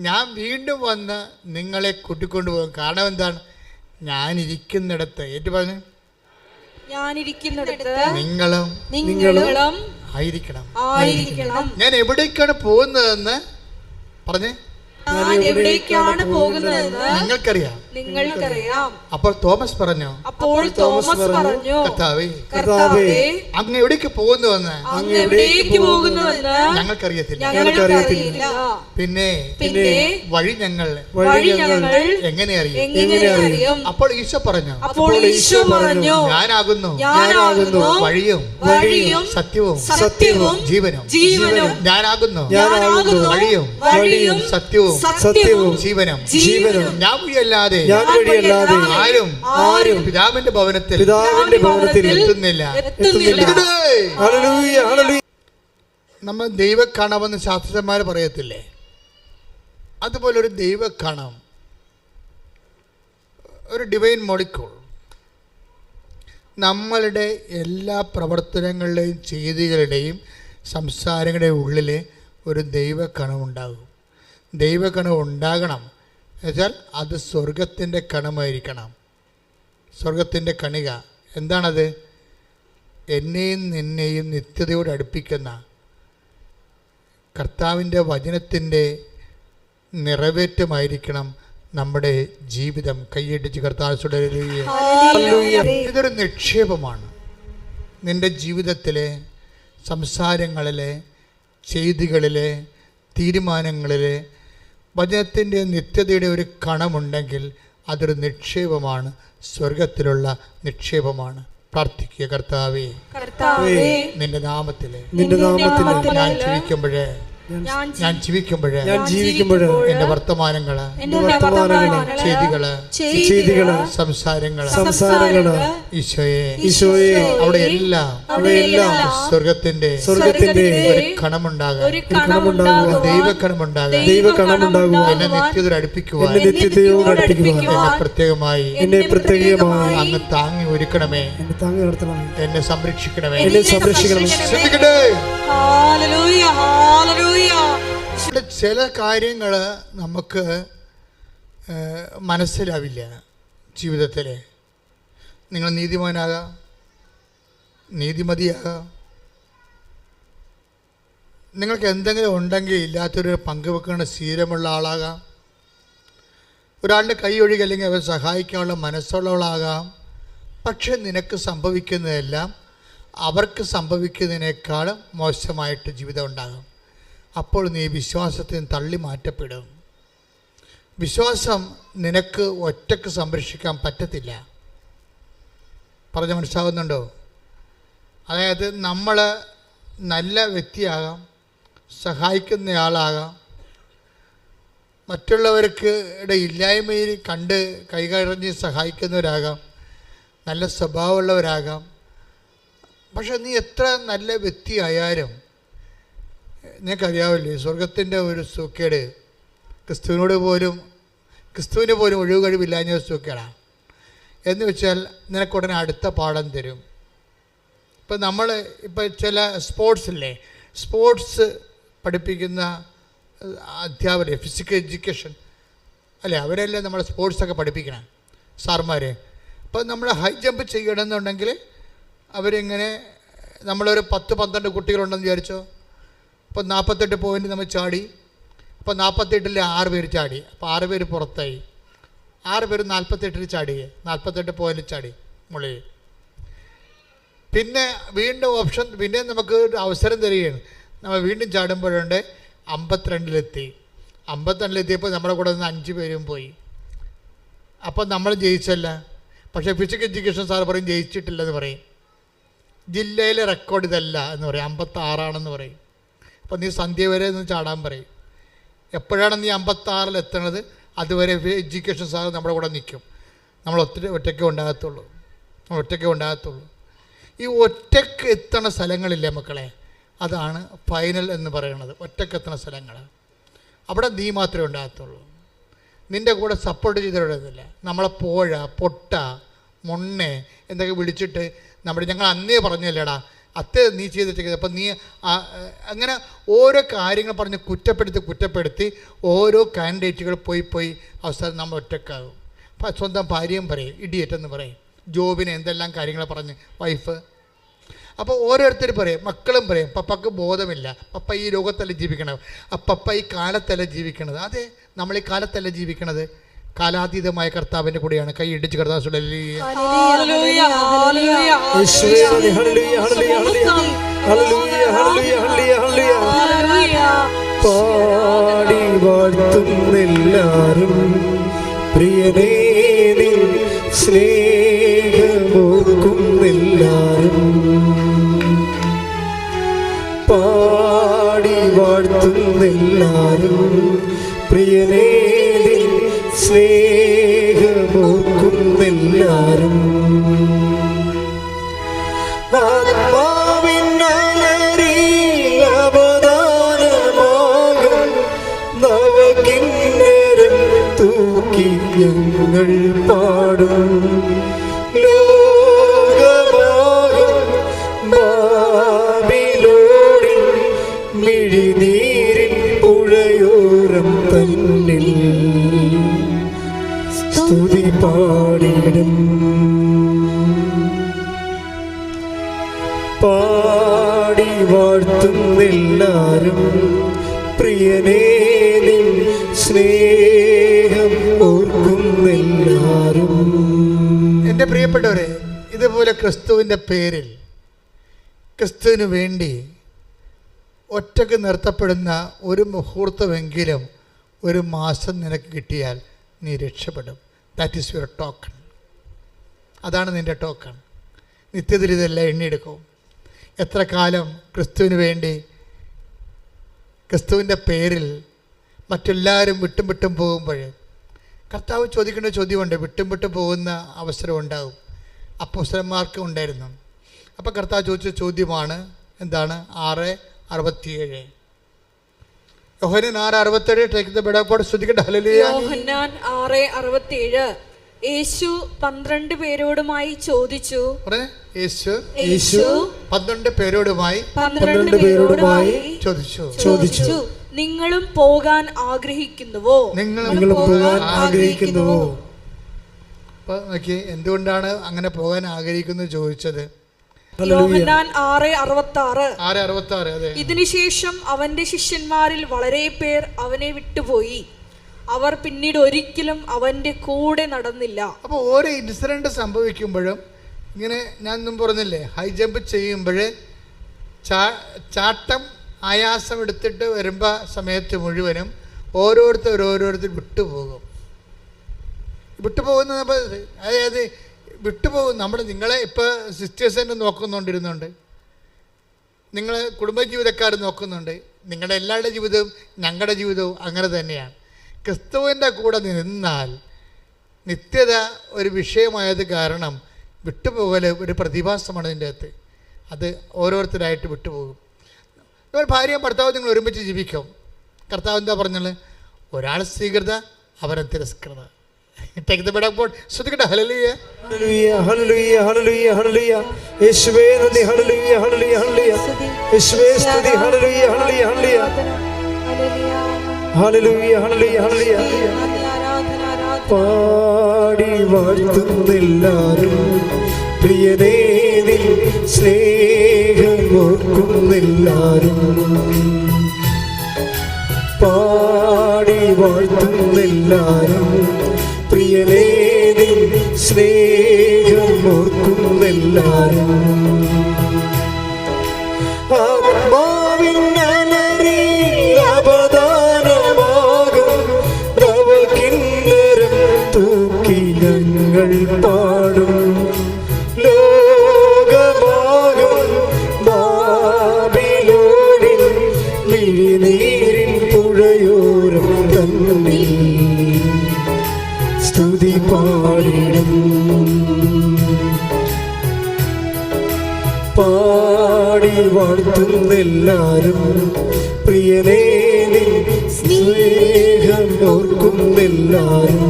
ഞാൻ വീണ്ടും വന്ന് നിങ്ങളെ കൂട്ടിക്കൊണ്ടുപോകും. കാരണം എന്താണ്? ഞാനിരിക്കുന്നിടത്ത് ഏറ്റു പറഞ്ഞു ഞാനിരിക്കുന്നിടത്ത് നിങ്ങളും ആയിരിക്കണം. ഞാൻ എവിടേക്കാണ് പോകുന്നതെന്ന് പറഞ്ഞേ. ഞാൻ എവിടേക്കാണ് പോകുന്നതെന്ന് നിങ്ങൾക്കറിയാം. അപ്പോൾ തോമസ് പറഞ്ഞു, കർത്താവേ, അങ്ങ് എവിടേക്ക് പോകുന്നുവെന്ന് ഞങ്ങൾക്കറിയത്തില്ല. പിന്നെ വഴി ഞങ്ങൾ എങ്ങനെ അറിയും? അപ്പോൾ ഈശോ പറഞ്ഞു, ഞാനാകുന്നു വഴിയും സത്യവും ജീവനും. ഞാനാകുന്നു വഴിയും സത്യവും ജീവനും. ഞാൻ വഴിയല്ലാതെ ആരും പിതാവിന്റെ ഭവനത്തിൽ എത്തുന്നില്ല. നമ്മൾ ദൈവക്കണമെന്ന് ശാസ്ത്രജ്ഞന്മാർ പറയത്തില്ലേ? അതുപോലെ ഒരു ദൈവക്കണം, ഒരു ഡിവൈൻ മോളിക്യൂൾ നമ്മളുടെ എല്ലാ പ്രവർത്തനങ്ങളുടെയും ചെയ്തികളുടെയും സംസാരങ്ങളുടെയും ഉള്ളിൽ ഒരു ദൈവക്കണം ഉണ്ടാകും. ദൈവകണം ഉണ്ടാകണം എന്നുവെച്ചാൽ അത് സ്വർഗത്തിൻ്റെ കണമായിരിക്കണം. സ്വർഗത്തിൻ്റെ കണിക എന്താണത്? എന്നെയും നിന്നെയും നിത്യതയോട് അടുപ്പിക്കുന്ന കർത്താവിൻ്റെ വചനത്തിൻ്റെ നിറവേറ്റമായിരിക്കണം നമ്മുടെ ജീവിതം. കൈയടിച്ച് കർത്താവോട് ഇതൊരു നിക്ഷേപമാണ്. നിൻ്റെ ജീവിതത്തിലെ സംസാരങ്ങളിലെ ചെയ്തികളിലെ തീരുമാനങ്ങളിലെ വചനത്തിൻ്റെ നിത്യതയുടെ ഒരു കണമുണ്ടെങ്കിൽ അതൊരു നിക്ഷേപമാണ്, സ്വർഗത്തിലുള്ള നിക്ഷേപമാണ്. പ്രാർത്ഥിക്കുക, കർത്താവേ, നിന്റെ നാമത്തില് ഞാൻ ജീവിക്കുമ്പോഴേ എന്റെ വർത്തമാനങ്ങള് ചെയ്തികള് സംസാരങ്ങള് ഈശോയെ അവിടെ എല്ലാം സ്വർഗത്തിന്റെ ഒരു കണമുണ്ടാകുക, ദൈവക്കണമുണ്ടാകുക, എന്നെ നിത്യതയോട് അടുപ്പിക്കുവാൻ എന്നെ പ്രത്യേകമായി അങ്ങ് താങ്ങി ഒരുക്കണമേ, എന്നെ സംരക്ഷിക്കണമേ. ചില കാര്യങ്ങൾ നമുക്ക് മനസ്സിലാവില്ല ജീവിതത്തിൽ. നിങ്ങൾ നീതിമാനാകാം, നീതിമതിയാകാം, നിങ്ങൾക്ക് എന്തെങ്കിലും ഉണ്ടെങ്കിൽ ഇല്ലാത്തൊരു പങ്കുവെക്കുന്ന ശീലമുള്ള ആളാകാം, ഒരാളുടെ കൈ ഒഴുകി അല്ലെങ്കിൽ അവരെ സഹായിക്കാനുള്ള മനസ്സുള്ളവളാകാം. പക്ഷെ നിനക്ക് സംഭവിക്കുന്നതെല്ലാം അവർക്ക് സംഭവിക്കുന്നതിനേക്കാളും മോശമായിട്ട് ജീവിതം ഉണ്ടാകും. അപ്പോൾ നീ വിശ്വാസത്തിന് തള്ളി മാറ്റപ്പെടും. വിശ്വാസം നിനക്ക് ഒറ്റക്ക് സംരക്ഷിക്കാൻ പറ്റത്തില്ല. പറഞ്ഞ മനസ്സിലാകുന്നുണ്ടോ? അതായത് നമ്മൾ നല്ല വ്യക്തിയാകാം, സഹായിക്കുന്നയാളാകാം, മറ്റുള്ളവർക്ക് ഇല്ലായ്മയിൽ കണ്ട് കൈകറിഞ്ഞ് സഹായിക്കുന്നവരാകാം, നല്ല സ്വഭാവമുള്ളവരാകാം. പക്ഷെ നീ എത്ര നല്ല വ്യക്തിയായാലും നിങ്ങൾക്കറിയാവില്ലേ, സ്വർഗത്തിൻ്റെ ഒരു സൂക്കേട് ക്രിസ്തുവിന് പോലും ഒഴിവ് കഴിവില്ലാഞ്ഞ ഒരു സൂക്കേടാണ്. എന്ന് വെച്ചാൽ നിനക്കുടനെ അടുത്ത പാഠം തരും. ഇപ്പം ചില സ്പോർട്സ് പഠിപ്പിക്കുന്ന അധ്യാപകർ, ഫിസിക്കൽ എഡ്യൂക്കേഷൻ അല്ലേ, അവരെല്ലാം നമ്മൾ സ്പോർട്സൊക്കെ പഠിപ്പിക്കണം സാർമാർ. അപ്പം നമ്മൾ ഹൈ ജമ്പ് ചെയ്യണമെന്നുണ്ടെങ്കിൽ അവരിങ്ങനെ, നമ്മളൊരു 10-12 കുട്ടികളുണ്ടെന്ന് വിചാരിച്ചോ. അപ്പോൾ 48 പോയിൻ്റ് നമ്മൾ ചാടി. അപ്പോൾ 48-ൽ 6 പേര് ചാടി. അപ്പോൾ 6 പേര് പുറത്തായി. 6 പേര് 48-ൽ ചാടി, 48 പോയിൻ്റ് ചാടി മുകളിൽ. പിന്നെ വീണ്ടും ഓപ്ഷൻ, പിന്നെ നമുക്ക് ഒരു അവസരം തരികയാണ്. നമ്മൾ വീണ്ടും ചാടുമ്പോഴുണ്ട് 52-ലെത്തി. 52-ലെത്തിയപ്പോൾ നമ്മുടെ കൂടെ നിന്ന് 5 പേരും പോയി. അപ്പം നമ്മൾ ജയിച്ചല്ല. പക്ഷേ ഫിസിക്കൽ എഡ്യൂക്കേഷൻ സാർ പറയും ജയിച്ചിട്ടില്ലെന്ന് പറയും. ജില്ലയിലെ റെക്കോർഡ് ഇതല്ല എന്ന് പറയും, 56 പറയും. അപ്പോൾ നീ സന്ധ്യ വരെ ഒന്ന് ചാടാൻ പറയും. എപ്പോഴാണ് നീ 56-ൽ എത്തണത് അതുവരെ എഡ്യൂക്കേഷൻ സാർ നമ്മുടെ കൂടെ നിൽക്കും. നമ്മൾ ഒറ്റയ്ക്ക് ഉണ്ടാകത്തുള്ളൂ. ഈ ഒറ്റയ്ക്ക് എത്തണ സ്ഥലങ്ങളില്ലേ മക്കളെ, അതാണ് ഫൈനൽ എന്ന് പറയുന്നത്. ഒറ്റയ്ക്ക് എത്തണ സ്ഥലങ്ങൾ, അവിടെ നീ മാത്രമേ ഉണ്ടാകത്തുള്ളൂ. നിൻ്റെ കൂടെ സപ്പോർട്ട് ചെയ്തിട്ടില്ല. നമ്മളെ പൊട്ട മൊണ്ണെ എന്തൊക്കെ വിളിച്ചിട്ട് ഞങ്ങൾ അന്നേ പറഞ്ഞല്ലേടാ അത്തേ നീ ചെയ്തിട്ട്. അപ്പം നീ അങ്ങനെ ഓരോ കാര്യങ്ങൾ പറഞ്ഞ് കുറ്റപ്പെടുത്തി ഓരോ കാൻഡിഡേറ്റുകൾ പോയി അവസാനം നമ്മൾ ഒറ്റക്കാകും. സ്വന്തം ഭാര്യയും പറയും ഇഡിയറ്റ് എന്ന് പറയും, ജോബിനെ എന്തെല്ലാം കാര്യങ്ങൾ പറഞ്ഞ് വൈഫ്. അപ്പോൾ ഓരോരുത്തർ പറയും, മക്കളും പറയും പപ്പക്ക് ബോധമില്ല, പപ്പ ഈ ലോകത്തല്ല ജീവിക്കണത്, പപ്പ ഈ കാലത്തല്ല ജീവിക്കണത്. അതെ, നമ്മൾ ഈ കാലത്തല്ല ജീവിക്കണത്, കാലാതീതമായ കർത്താവിൻ്റെ കൂടെയാണ്. കൈ ഇടിച്ച് കർത്താവ് പാടി വാഴ്ത്തുന്നെല്ലാരും പ്രിയനേ നിൻ സ്നേഹമോർക്കുന്നെല്ലാരും. പാടി വാഴ്ത്തുന്നെല്ലാരും പ്രിയനേ നിൻ സ്നേഹമോർക്കുന്നെല്ലാരും. ഞങ്ങൾ പാടും ലോകമാകും ബാബിലോണിൽ മിഴിനീരിൻ പുഴയോരം തന്നിൽ സ്തുതി പാടിടും. പാടി വാഴ്ത്തുന്നെല്ലാരും പ്രിയനേ നിൻ സ്നേഹം ഓർക്കുന്നെല്ലാരും. എൻ്റെ പ്രിയപ്പെട്ടവരെ, ഇതുപോലെ ക്രിസ്തുവിൻ്റെ പേരിൽ ക്രിസ്തുവിന് വേണ്ടി ഒറ്റക്ക് നിർത്തപ്പെടുന്ന ഒരു മുഹൂർത്തമെങ്കിലും ഒരു മാസം നിനക്ക് കിട്ടിയാൽ നീ രക്ഷപ്പെടും. That is your token. അതാണ് നിൻ്റെ ടോക്കൺ. നിത്യത്തിൽ ഇതെല്ലാം എണ്ണിയെടുക്കും. എത്ര കാലം ക്രിസ്തുവിന് വേണ്ടി ക്രിസ്തുവിൻ്റെ പേരിൽ മറ്റെല്ലാവരും വിട്ടും പോകുമ്പോൾ കർത്താവ് ചോദിക്കേണ്ട ചോദ്യമുണ്ട്. വിട്ടും പോകുന്ന അവസരം ഉണ്ടാകും. അപ്പോസ്തലന്മാർക്ക് ഉണ്ടായിരുന്നു. അപ്പോൾ കർത്താവ് ചോദിച്ച ചോദ്യമാണ് എന്താണ്? 6:67. യോഹന്നാൻ 6:67. Take the bed of God. ശ്രദ്ധിക്കട്ടെ. ഹല്ലേലൂയ. യോഹന്നാൻ 6:67. യേശു 12 പേരോടുമായി ചോദിച്ചു. യേശു 12 പേരോടുമായി ചോദിച്ചു, നിങ്ങളും പോകാൻ ആഗ്രഹിക്കുന്നുവോ? എന്തുകൊണ്ടാണ് അങ്ങനെ പോകാൻ ആഗ്രഹിക്കുന്നത് ചോദിച്ചത്? യോഹന്നാൻ 6:66. അതെ. ഇതിനുശേഷം അവന്റെ ശിഷ്യന്മാരിൽ വളരെ പേർ അവനെ വിട്ടുപോയി. അവർ പിന്നീട് ഒരിക്കലും അവന്റെ കൂടെ നടന്നില്ല. അപ്പോൾ ഓരോ ഇൻസിഡന്റ് സംഭവിക്കുമ്പോഴും ഇങ്ങനെ ഞാൻ മുമ്പ് പറഞ്ഞില്ലേ, ഹൈ ജമ്പ് ചെയ്യുമ്പോൾ ചാട്ടം ആയാസം എടുത്തിട്ട് വരുമ്പോൾ സമയത്ത് മുഴുവനും ഓരോരുത്തർ വിട്ടുപോകുന്ന അതായത് വിട്ടുപോകും. നിങ്ങളെ ഇപ്പോൾ സിസ്റ്റേഴ്സിനെ നോക്കുന്നുണ്ടിരുന്നുണ്ട്, നിങ്ങളെ കുടുംബജീവിതക്കാർ നോക്കുന്നുണ്ട്. നിങ്ങളുടെ എല്ലാവരുടെ ജീവിതവും ഞങ്ങളുടെ ജീവിതവും അങ്ങനെ തന്നെയാണ്. ക്രിസ്തുവിൻ്റെ കൂടെ നിന്നാൽ നിത്യത ഒരു വിഷയമായത് കാരണം വിട്ടുപോകൽ ഒരു പ്രതിഭാസമാണ് ഇതിൻ്റെ അകത്ത്. അത് ഓരോരുത്തരായിട്ട് വിട്ടുപോകും. ഒരു ഭാര്യയും ഭർത്താവും നിങ്ങൾ ഒരുമിച്ച് ജീവിക്കും. കർത്താവ് എന്താ പറഞ്ഞത്? ഒരാൾ സ്വീകൃത, അവരെ തിരസ്കൃത. Take the bed of God. ശ്രദ്ധിക്കട്ടെ. ഹല്ലേലൂയ. ഹല്ലേലൂയ ഹല്ലേലൂയ ഹല്ലേലൂയ ഹല്ലേലൂയ. യേശുവേ നന്ദി. ഹല്ലേലൂയ ഹല്ലേലൂയ ഹല്ലേലൂയ. യേശുവേ സ്തുതി. ഹല്ലേലൂയ ഹല്ലേലൂയ ഹല്ലേലൂയ. ഹല്ലേലൂയ ഹല്ലേലൂയ ഹല്ലേലൂയ. പാടി വാഴ്ത്തുന്നെല്ലാരും പ്രിയനേ നിൻ സ്നേഹം ഓർക്കുന്നെല്ലാരും. പാടി വാഴ്ത്തുന്നെല്ലാരും പ്രിയനേ നിൻ സ്നേഹം ഓർക്കുന്നെല്ലാരും. ആത്മാവിൻ അലറിൽ അവദാനമാകും നവകിന്നരം തൂക്കി ഞങ്ങൾ പാടും. ലോകമാകും ബാബിലോണിൽ മിഴിനീരിൻ പുഴയോരം തന്നിൽ സ്തുതി പാടിടും. പാടി വാഴ്ത്തുന്നെല്ലാരും പ്രിയനേ നിൻ സ്നേഹം ഓർക്കുന്നെല്ലാരും.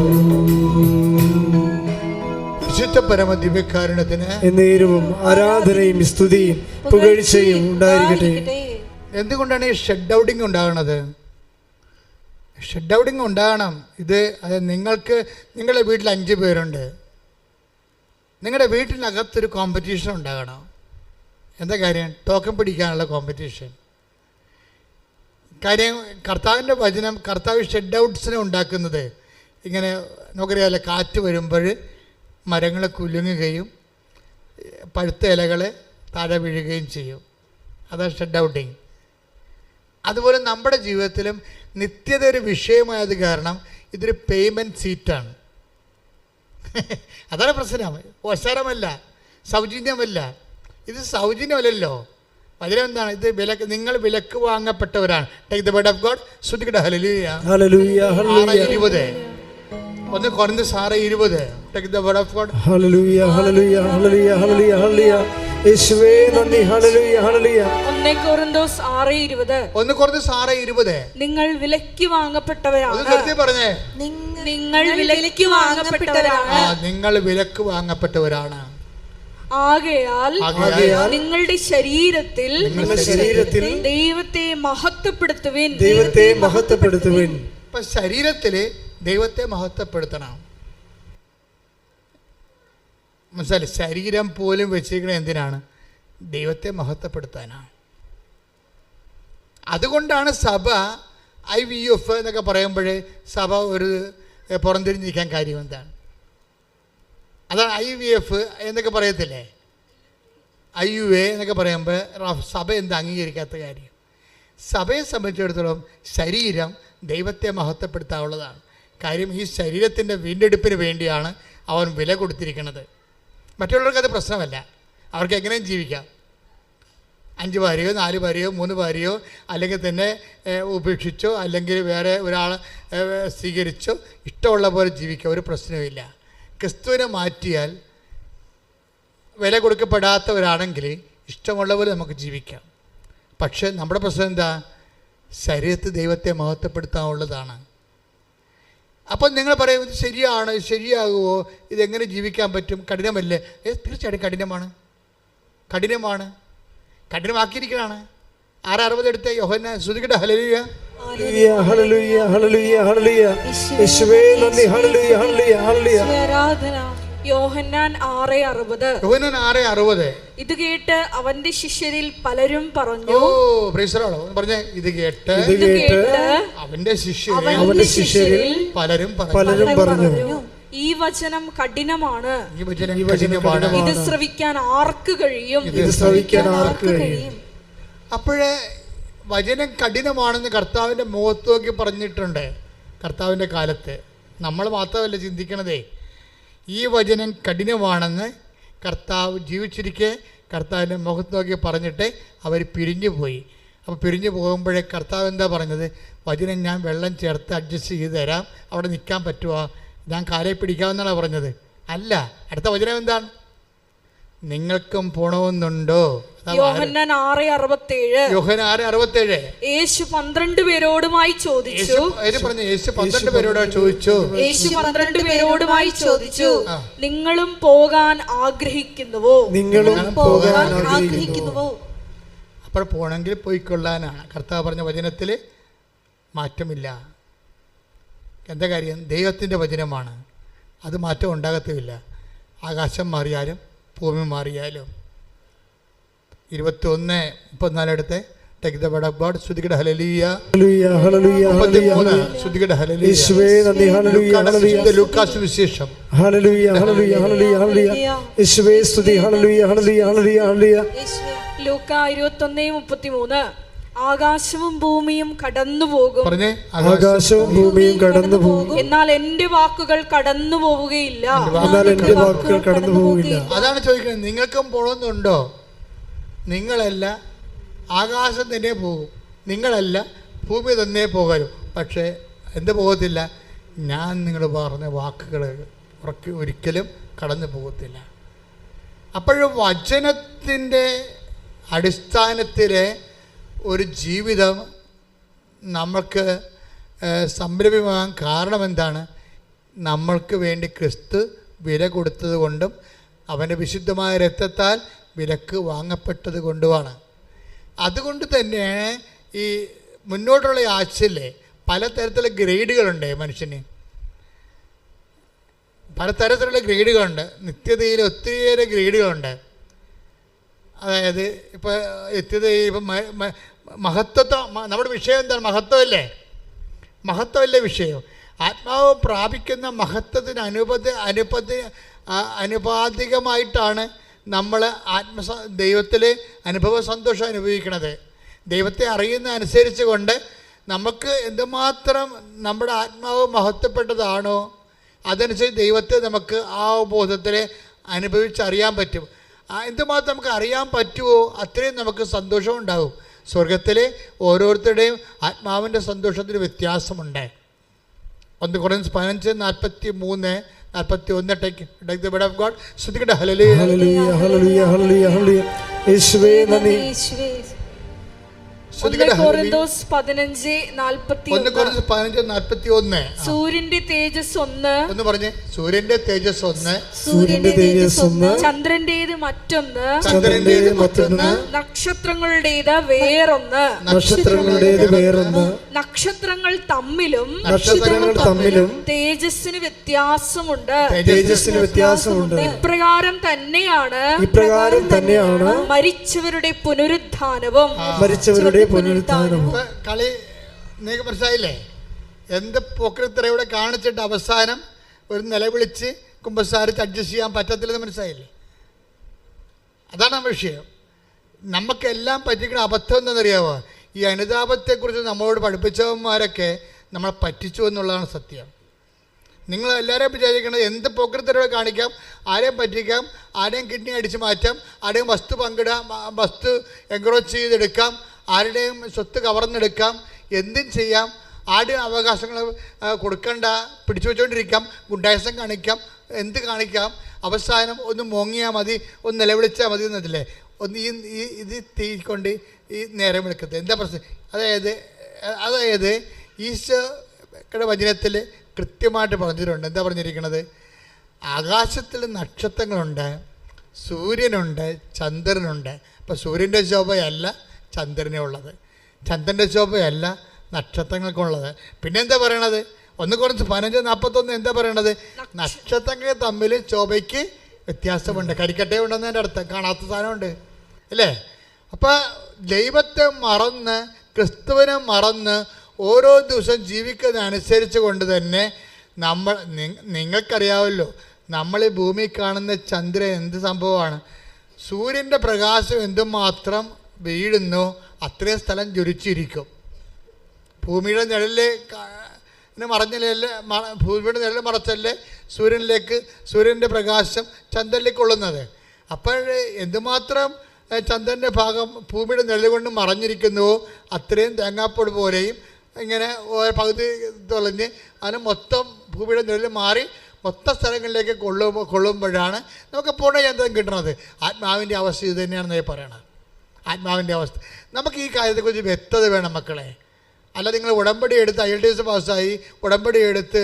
വിശുദ്ധ പരമ ദിവ്യകാരുണ്യത്തിന് എന്നേരവും ആരാധനയും സ്തുതിയും പുകഴ്ചയും ഉണ്ടായിരിക്കട്ടെ. എന്തുകൊണ്ടാണ് ഈ ഷട്ട് ഔട്ടിങ് ഉണ്ടാകുന്നത്? ഷട്ട് ഔട്ടിങ് ഉണ്ടാകണം. അത് നിങ്ങൾക്ക് നിങ്ങളുടെ വീട്ടിൽ 5 പേരുണ്ട്. നിങ്ങളുടെ വീട്ടിനകത്തൊരു കോമ്പറ്റീഷൻ ഉണ്ടാകണം. എന്താ കാര്യം? ടോക്കൺ പിടിക്കാനുള്ള കോമ്പറ്റീഷൻ. കാര്യം കർത്താവിൻ്റെ വചനം, കർത്താവ് ഷട്ട് ഔട്ട്സിനെ ഉണ്ടാക്കുന്നത് ഇങ്ങനെ നമുക്കറിയാമല്ലോ, കാറ്റ് വരുമ്പോൾ മരങ്ങൾ കുലുങ്ങുകയും പഴുത്ത ഇലകൾ താഴെ വീഴുകയും ചെയ്യും. അതാണ് ഷട്ട് ഔട്ടിങ്. അതുപോലെ നമ്മുടെ ജീവിതത്തിലും നിത്യത ഒരു വിഷയമായത് കാരണം ഇതൊരു പേയ്മെൻറ്റ് സീറ്റാണ്. അതാണ് പ്രശ്നം. അവസരമല്ല, സൗജന്യമല്ല. ഇത് സൗജന്യമല്ലല്ലോ. വചനം എന്താണ്? ഇത് നിങ്ങൾ വിലക്ക് വാങ്ങപ്പെട്ടവരാണ്. Take the word of God. ശ്രദ്ധിക്കട്ടെ. ഹല്ലേലൂയ ഹല്ലേലൂയ ഹല്ലേലൂയ. 6:20. 1 കൊരിന്ത്യർ 6:20. Take the word of God. ഹല്ലേലൂയ ഹല്ലേലൂയ ഹല്ലേലൂയ ഹല്ലേലൂയ ഹല്ലേലൂയ. യേശുവേ നന്ദി. ഹല്ലേലൂയ ഹല്ലേലൂയ. 1 കൊരിന്ത്യർ 6:20. 1 കൊരിന്ത്യർ 6:20. നിങ്ങൾ വിലയ്ക്ക് വാങ്ങപ്പെട്ടവരാണ്. പറഞ്ഞേ. നിങ്ങൾ വിലയ്ക്ക് വാങ്ങപ്പെട്ടവരാണ്. നിങ്ങൾ വിലക്ക് വാങ്ങപ്പെട്ടവരാണ്. ആകയാൽ നിങ്ങളുടെ ശരീരത്തിൽ ദൈവത്തെ മഹത്വപ്പെടുത്തുവിൻ. ദൈവത്തെ മഹത്വപ്പെടുത്തുവിൻ. ഇപ്പൊ ശരീരത്തില് ദൈവത്തെ മഹത്വപ്പെടുത്തണം. മനസ്സിലായി? ശരീരം പോലും വെച്ചിരിക്കുന്നത് എന്തിനാണ്? ദൈവത്തെ മഹത്വപ്പെടുത്താനാണ്. അതുകൊണ്ടാണ് സഭ IVF എന്നൊക്കെ പറയുമ്പോൾ സഭ ഒരു പുറംതിരിഞ്ഞിരിക്കാൻ കാര്യം എന്താണ്? അതാണ് IVF എന്നൊക്കെ പറയത്തില്ലേ, IUA എന്നൊക്കെ പറയുമ്പോൾ സഭ എന്താ അംഗീകരിക്കാത്ത കാര്യം? സഭയെ സംബന്ധിച്ചിടത്തോളം ശരീരം ദൈവത്തെ മഹത്വപ്പെടുത്താനുള്ളതാണ്. കാര്യം ഈ ശരീരത്തിൻ്റെ വീണ്ടെടുപ്പിന് വേണ്ടിയാണ് അവൻ വില കൊടുത്തിരിക്കുന്നത്. മറ്റുള്ളവർക്ക് അത് പ്രശ്നമല്ല. അവർക്ക് എങ്ങനെയും ജീവിക്കാം. 5 ഭാര്യയോ 4 ഭാര്യയോ 3 ഭാര്യയോ അല്ലെങ്കിൽ തന്നെ ഉപേക്ഷിച്ചോ അല്ലെങ്കിൽ വേറെ ഒരാളെ സ്വീകരിച്ചോ ഇഷ്ടമുള്ള പോലെ ജീവിക്കാം. ഒരു പ്രശ്നവുമില്ല. ക്രിസ്തുവിനെ മാറ്റിയാൽ വില കൊടുക്കപ്പെടാത്തവരാണെങ്കിൽ ഇഷ്ടമുള്ള പോലെ നമുക്ക് ജീവിക്കാം. പക്ഷേ നമ്മുടെ പ്രശ്നം എന്താ? ശരീരത്തിൽ ദൈവത്തെ മഹത്വപ്പെടുത്താനുള്ളതാണ്. അപ്പം നിങ്ങൾ പറയും ഇത് ശരിയാണ്, ശരിയാകുമോ, ഇതെങ്ങനെ ജീവിക്കാൻ പറ്റും, കഠിനമല്ലേ? തീർച്ചയായിട്ടും കഠിനമാണ്. കഠിനമാക്കിയിരിക്കണാണ്. 6:60 എടുത്ത യോഹന്നാൻ. ശ്രദ്ധിക്കട്ടെ. ഹല്ലേലൂയ ഹല്ലേലൂയ ഹല്ലേലൂയ ഹല്ലേലൂയ. യേശുവേ നന്ദി. ഹല്ലേലൂയ ഹല്ലേലൂയ ഹല്ലേലൂയ. ആരാധന. യോഹന്നാൻ 6:60. ഇത് കേട്ട് അവന്റെ ശിഷ്യരിൽ പലരും പറഞ്ഞു. Praise the lord. പറഞ്ഞേ. ഇത് കേട്ട് അവന്റെ ശിഷ്യരിൽ പലരും പറഞ്ഞു, ഈ വചനം കഠിനമാണ്. ഇത് ശ്രവിക്കാൻ ആർക്ക് കഴിയും? അപ്പോഴേ വചനം കഠിനമാണെന്ന് കർത്താവിൻ്റെ മുഖത്ത് നോക്കി പറഞ്ഞിട്ടുണ്ട്. കർത്താവിൻ്റെ കാലത്ത് നമ്മൾ മാത്രമല്ല ചിന്തിക്കണതേ, ഈ വചനം കഠിനമാണെന്ന് കർത്താവ് ജീവിച്ചിരിക്കെ കർത്താവിൻ്റെ മുഖത്ത് നോക്കി പറഞ്ഞിട്ട് അവർ പിരിഞ്ഞു പോയി. അപ്പോൾ പിരിഞ്ഞു പോകുമ്പോഴേ കർത്താവ് എന്താ പറഞ്ഞത്? വചനം ഞാൻ വെള്ളം ചേർത്ത് അഡ്ജസ്റ്റ് ചെയ്ത് തരാം, അവിടെ നിൽക്കാൻ പറ്റുമോ, ഞാൻ കാലേ പിടിക്കാമെന്നാണ് പറഞ്ഞത്. അല്ല, അടുത്ത വചനം എന്താണ്? നിങ്ങൾക്കും പോണമെന്നുണ്ടോ? യോഹന്നാൻ 6:67. യോഹന്നാൻ 6:67. യേശു 12 പേരോടുമായി ചോദിച്ചു. യേശു 12 പേരോട് ചോദിച്ചു. യേശു 12 പേരോടുമായി ചോദിച്ചു, നിങ്ങളും പോകാൻ ആഗ്രഹിക്കുന്നുവോ? നിങ്ങളും പോകാൻ ആഗ്രഹിക്കുന്നുവോ? അപ്പോൾ പോകണമെങ്കിൽ പോയിക്കൊള്ളാനാണ് കർത്താവ് പറഞ്ഞ വചനത്തിൽ മാറ്റമില്ല. എന്താ കാര്യം? ദൈവത്തിൻ്റെ വചനമാണ്, അത് മാറ്റം ഉണ്ടാകത്തുമില്ല. ആകാശം മാറിയാലും ഭൂമി മാറിയാലും. 21:34 എടുത്ത് take the word of God. സ്തുതിക്കട്ടെ ഹല്ലേലൂയ ഹല്ലേലൂയ ഹല്ലേലൂയ ഹല്ലേലൂയ. സ്തുതിക്കട്ടെ ഹല്ലേലൂയ. യേശുവേ നന്ദി. ഹല്ലേലൂയ ഹല്ലേലൂയ. ലൂക്കാസ് സുവിശേഷം. ഹല്ലേലൂയ ഹല്ലേലൂയ ഹല്ലേലൂയ ഹല്ലേലൂയ. യേശുവേ സ്തുതി. ഹല്ലേലൂയ ഹല്ലേലൂയ ഹല്ലേലൂയ ഹല്ലേലൂയ. ലൂക്ക 21:33. ആകാശവും ഭൂമിയും കടന്നുപോകും. പറഞ്ഞേ, ആകാശവും ഭൂമിയും കടന്നു പോകും, എന്നാൽ എന്റെ വാക്കുകൾ കടന്നു പോവുകയില്ല. എന്നാൽ എന്റെ വാക്കുകൾ കടന്നു പോവില്ല. അതാണ് ചോദിക്കുന്നത്. നിങ്ങൾക്കും പോകണമെന്നുണ്ടോ? നിങ്ങളല്ല, ആകാശം തന്നെ പോകും. നിങ്ങളല്ല, ഭൂമി തന്നെ പോകാനും. പക്ഷേ എന്ത് പോകത്തില്ല? ഞാൻ നിങ്ങൾ പറഞ്ഞ വാക്കുകൾ ഒരിക്കലും കടന്നു പോകത്തില്ല. അപ്പോഴും വചനത്തിൻ്റെ അടിസ്ഥാനത്തിലെ ഒരു ജീവിതം നമ്മൾക്ക് സംരംഭമാകാൻ കാരണം എന്താണ്? നമ്മൾക്ക് വേണ്ടി ക്രിസ്തു വില കൊടുത്തത് കൊണ്ടും അവൻ്റെ വിശുദ്ധമായ രക്തത്താൽ വിലക്ക് വാങ്ങപ്പെട്ടത് കൊണ്ടുമാണ്. അതുകൊണ്ട് തന്നെ ഈ മുന്നോട്ടുള്ള ആഴ്ചയിലെ പലതരത്തിലുള്ള ഗ്രേഡുകളുണ്ട്. മനുഷ്യന് പലതരത്തിലുള്ള ഗ്രേഡുകളുണ്ട്. നിത്യതയിൽ ഒത്തിരിയേറെ ഗ്രേഡുകളുണ്ട്. അതായത് ഇപ്പോൾ നിത്യതയിൽ ഇപ്പം മഹത്വത്വം, നമ്മുടെ വിഷയം എന്താണ്? മഹത്വമല്ലേ? മഹത്വമല്ലേ വിഷയം? ആത്മാവ് പ്രാപിക്കുന്ന മഹത്വത്തിന് അനുപാതികമായിട്ടാണ് നമ്മൾ ദൈവത്തിൽ അനുഭവ സന്തോഷം അനുഭവിക്കുന്നത്. ദൈവത്തെ അറിയുന്ന അനുസരിച്ച് കൊണ്ട് നമുക്ക് എന്തുമാത്രം നമ്മുടെ ആത്മാവ് മഹത്വപ്പെട്ടതാണോ അതനുസരിച്ച് ദൈവത്തെ നമുക്ക് ആ ബോധത്തിൽ അനുഭവിച്ചറിയാൻ പറ്റും. എന്തുമാത്രം നമുക്ക് അറിയാൻ പറ്റുമോ അത്രയും നമുക്ക് സന്തോഷം ഉണ്ടാകും. സ്വർഗത്തിലെ ഓരോരുത്തരുടെയും ആത്മാവിൻ്റെ സന്തോഷത്തിന് വ്യത്യാസമുണ്ട്. 1 Corinthians 15:43-41 ശ്രദ്ധിക്കട്ടെ. ഹല്ലേലൂയ ഹല്ലേലൂയ ഹല്ലേലൂയ ഹല്ലേലൂയ ഹല്ലേലൂയ. യേശുവേ നന്ദി. 1 Corinthians 15:41. സൂര്യന്റെ തേജസ് ഒന്ന്. ഒന്ന് പറഞ്ഞേ. സൂര്യന്റെ തേജസ് ഒന്ന്. സൂര്യന്റെ തേജസ് ഒന്ന്. ചന്ദ്രന്റേത് മറ്റൊന്ന്. ചന്ദ്രന്റേത് മറ്റൊന്ന്. നക്ഷത്രങ്ങളുടേത് വേറൊന്ന്. നക്ഷത്രങ്ങളുടേത് വേറൊന്ന്. നക്ഷത്രങ്ങൾ തമ്മിലും തേജസ്സിന് വ്യത്യാസമുണ്ട്. തേജസ്സിന് വ്യത്യാസമുണ്ട്. ഇപ്രകാരം തന്നെയാണ് മരിച്ചവരുടെ പുനരുത്ഥാനവും. കളി നിങ്ങൾക്ക് മനസ്സിലായില്ലേ? എന്ത് പോക്രിത്തറയുടെ കാണിച്ചിട്ട് അവസാനം ഒരു നിലവിളിച്ച് കുമ്പസാരിച്ച് അഡ്ജസ്റ്റ് ചെയ്യാൻ പറ്റത്തില്ലെന്ന് മനസ്സിലായില്ലേ? അതാണ് വിഷയം. നമുക്കെല്ലാം പറ്റിക്കുന്ന അബദ്ധം എന്താണെന്നറിയാമോ? ഈ അനുതാപത്തെക്കുറിച്ച് നമ്മളോട് പഠിപ്പിച്ചവന്മാരൊക്കെ നമ്മളെ പറ്റിച്ചു എന്നുള്ളതാണ് സത്യം. നിങ്ങളെല്ലാവരെയും വിചാരിക്കുന്നത് എന്ത് പോക്രിത്തറയോടെ കാണിക്കാം, ആരെയും പറ്റിക്കാം, ആരെയും കിഡ്നി അടിച്ച് മാറ്റാം, ആരെയും വസ്തു പങ്കിടാം, വസ്തു എൻക്രോച്ച് ചെയ്തെടുക്കാം, ആരുടെയും സ്വത്ത് കവർന്നെടുക്കാം, എന്തും ചെയ്യാം, ആരുടെയും അവകാശങ്ങൾ കൊടുക്കണ്ട, പിടിച്ചു വെച്ചുകൊണ്ടിരിക്കാം, ഗുണ്ടായസം കാണിക്കാം, എന്ത് കാണിക്കാം. അവസാനം ഒന്ന് മോങ്ങിയാൽ മതി, ഒന്ന് നിലവിളിച്ചാൽ മതി എന്നതില്ലേ? ഒന്ന് ഇത് തീക്കൊണ്ട് ഈ നേരം വിളിക്കത്ത് എന്താ പ്രശ്നം? അതായത് ഈശോയുടെ വചനത്തിൽ കൃത്യമായിട്ട് പറഞ്ഞിട്ടുണ്ട്. എന്താ പറഞ്ഞിരിക്കുന്നത്? ആകാശത്തിൽ നക്ഷത്രങ്ങളുണ്ട്, സൂര്യനുണ്ട്, ചന്ദ്രനുണ്ട്. അപ്പോൾ സൂര്യൻ്റെ ശോഭയല്ല ചന്ദ്രനെ ഉള്ളത്, ചന്ദ്രൻ്റെ ശോഭയല്ല നക്ഷത്രങ്ങൾക്കുള്ളത്. പിന്നെന്താ പറയണത്? 1 Corinthians 15:41 എന്താ പറയണത്? നക്ഷത്രങ്ങൾ തമ്മിൽ ശോഭയ്ക്ക് വ്യത്യാസമുണ്ട്. കരിക്കട്ടേ ഉണ്ടെന്നതിൻ്റെ അർത്ഥം കാണാത്ത സാധനമുണ്ട് അല്ലേ? അപ്പോൾ ദൈവത്തെ മറന്ന് ക്രിസ്തുവിനെ മറന്ന് ഓരോ ദിവസം ജീവിക്കുന്നതനുസരിച്ച് കൊണ്ട് തന്നെ നിങ്ങൾക്കറിയാമല്ലോ, നമ്മൾ ഈ ഭൂമിയിൽ കാണുന്ന ചന്ദ്രൻ എന്ത് സംഭവമാണ്? സൂര്യൻ്റെ പ്രകാശം എന്തുമാത്രം വീഴുന്നു അത്രയും സ്ഥലം ജ്വലിച്ചിരിക്കും. ഭൂമിയുടെ നിഴലിലെ മറഞ്ഞിലല്ലേ, ഭൂമിയുടെ നിഴൽ മറച്ചല്ലേ സൂര്യൻ്റെ പ്രകാശം ചന്ദ്രനിലേക്ക് കൊള്ളുന്നത്. അപ്പോൾ എന്തുമാത്രം ചന്ദ്രൻ്റെ ഭാഗം ഭൂമിയുടെ നിഴൽ കൊണ്ട് മറഞ്ഞിരിക്കുന്നുവോ അത്രയും തേങ്ങാപ്പൊടി പോലെയും ഇങ്ങനെ പകുതി തുളഞ്ഞ് അതിന് മൊത്തം ഭൂമിയുടെ നിഴൽ മാറി മൊത്ത സ്ഥലങ്ങളിലേക്ക് കൊള്ളുമ്പോഴാണ് നമുക്ക് പൂർണ്ണചന്ദ്രൻ കിട്ടുന്നത്. ആത്മാവിൻ്റെ അവസ്ഥ ഇത് തന്നെയാണെന്ന് പറയണത്. ആത്മാവിൻ്റെ അവസ്ഥ നമുക്ക് ഈ കാര്യത്തെക്കുറിച്ച് വ്യക്തത വേണം മക്കളെ. അല്ല നിങ്ങൾ ഉടമ്പടി എടുത്ത് IELTS പാസ്സായി ഉടമ്പടി എടുത്ത്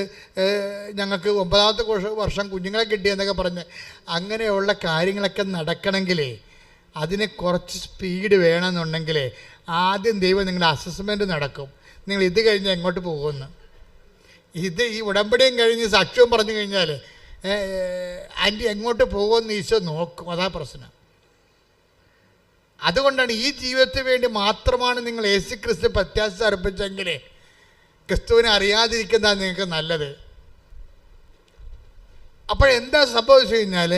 ഞങ്ങൾക്ക് 9ാമത്തെ വർഷം കുഞ്ഞുങ്ങളെ കിട്ടിയെന്നൊക്കെ പറഞ്ഞ് അങ്ങനെയുള്ള കാര്യങ്ങളൊക്കെ നടക്കണമെങ്കിലേ അതിന് കുറച്ച് സ്പീഡ് വേണമെന്നുണ്ടെങ്കിൽ ആദ്യം ദൈവം നിങ്ങളുടെ അസസ്മെൻറ്റ് നടക്കും. നിങ്ങൾ ഇത് കഴിഞ്ഞ് എങ്ങോട്ട് പോകുമെന്ന്. ഈ ഉടമ്പടിയും കഴിഞ്ഞ് സാക്ഷ്യവും പറഞ്ഞു കഴിഞ്ഞാൽ ആൻറ്റി എങ്ങോട്ട് പോകുമെന്ന് ഈശോ നോക്കും. അതാ പ്രശ്നം. അതുകൊണ്ടാണ് ഈ ജീവിതത്തിന് വേണ്ടി മാത്രമാണ് നിങ്ങൾ യേശു ക്രിസ്തു പ്രത്യാശ അർപ്പിച്ചെങ്കിൽ ക്രിസ്തുവിനെ അറിയാതിരിക്കുന്നതാണ് നിങ്ങൾക്ക് നല്ലത്. അപ്പോഴെന്താ സംഭവിച്ചു കഴിഞ്ഞാൽ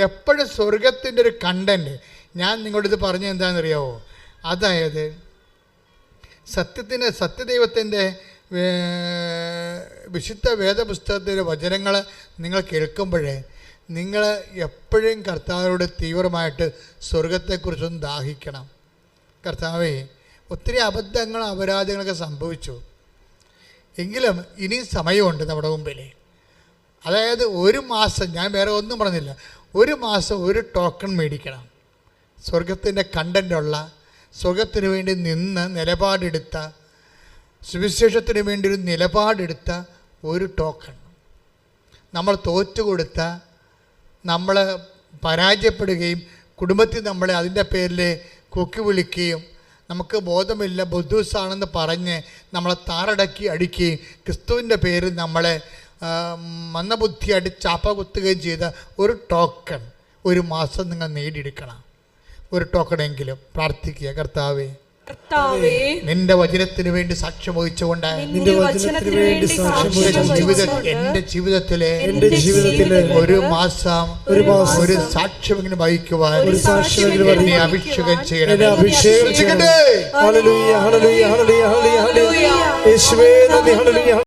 എപ്പോഴും സ്വർഗത്തിൻ്റെ ഒരു കണ്ടൻറ്റ് ഞാൻ നിങ്ങളോട് പറഞ്ഞത് എന്താണെന്നറിയാമോ? അതായത് സത്യദൈവത്തിൻ്റെ വിശുദ്ധ വേദപുസ്തകത്തിൻ്റെ വചനങ്ങൾ നിങ്ങൾ കേൾക്കുമ്പോഴേ നിങ്ങൾ എപ്പോഴും കർത്താവിനോട് തീവ്രമായിട്ട് സ്വർഗത്തെക്കുറിച്ചൊന്ന് ദാഹിക്കണം. കർത്താവേ, ഒത്തിരി അബദ്ധങ്ങളും അപരാധങ്ങളൊക്കെ സംഭവിച്ചു, എങ്കിലും ഇനിയും സമയമുണ്ട് നമ്മുടെ മുമ്പിൽ. അതായത് 1 മാസം, ഞാൻ വേറെ ഒന്നും പറഞ്ഞില്ല, 1 മാസം ഒരു ടോക്കൺ മേടിക്കണം. സ്വർഗത്തിൻ്റെ കണ്ടൻ്റുള്ള, സ്വർഗത്തിന് വേണ്ടി നിന്ന് നിലപാടെടുത്ത, സുവിശേഷത്തിന് വേണ്ടി ഒരു നിലപാടെടുത്ത ഒരു ടോക്കൺ. നമ്മൾ തോറ്റുകൊടുത്ത, നമ്മൾ പരാജയപ്പെടുകയും കുടുംബത്തിൽ നമ്മളെ അതിൻ്റെ പേരിൽ കൊക്കി വിളിക്കുകയും നമുക്ക് ബോധമില്ല ബുദ്ധൂസാണെന്ന് പറഞ്ഞ് നമ്മളെ താറടക്കി അടിക്കുകയും ക്രിസ്തുവിൻ്റെ പേരിൽ നമ്മളെ മന്ദബുദ്ധിയായിട്ട് ചാപ്പ കുത്തുകയും ചെയ്ത ഒരു ടോക്കൺ 1 മാസം നിങ്ങൾ നേടിയെടുക്കണം. ഒരു ടോക്കണെങ്കിലും പ്രാർത്ഥിക്കുക. കർത്താവേ, നിന്റെ വചനത്തിന് വേണ്ടി സാക്ഷ്യം വഹിച്ചുകൊണ്ട് എന്റെ ജീവിതത്തിലെ 1 മാസം ഒരു സാക്ഷ്യം ഇങ്ങനെ വഹിക്കുവാൻ എന്നെ അഭിഷേകം ചെയ്യണം.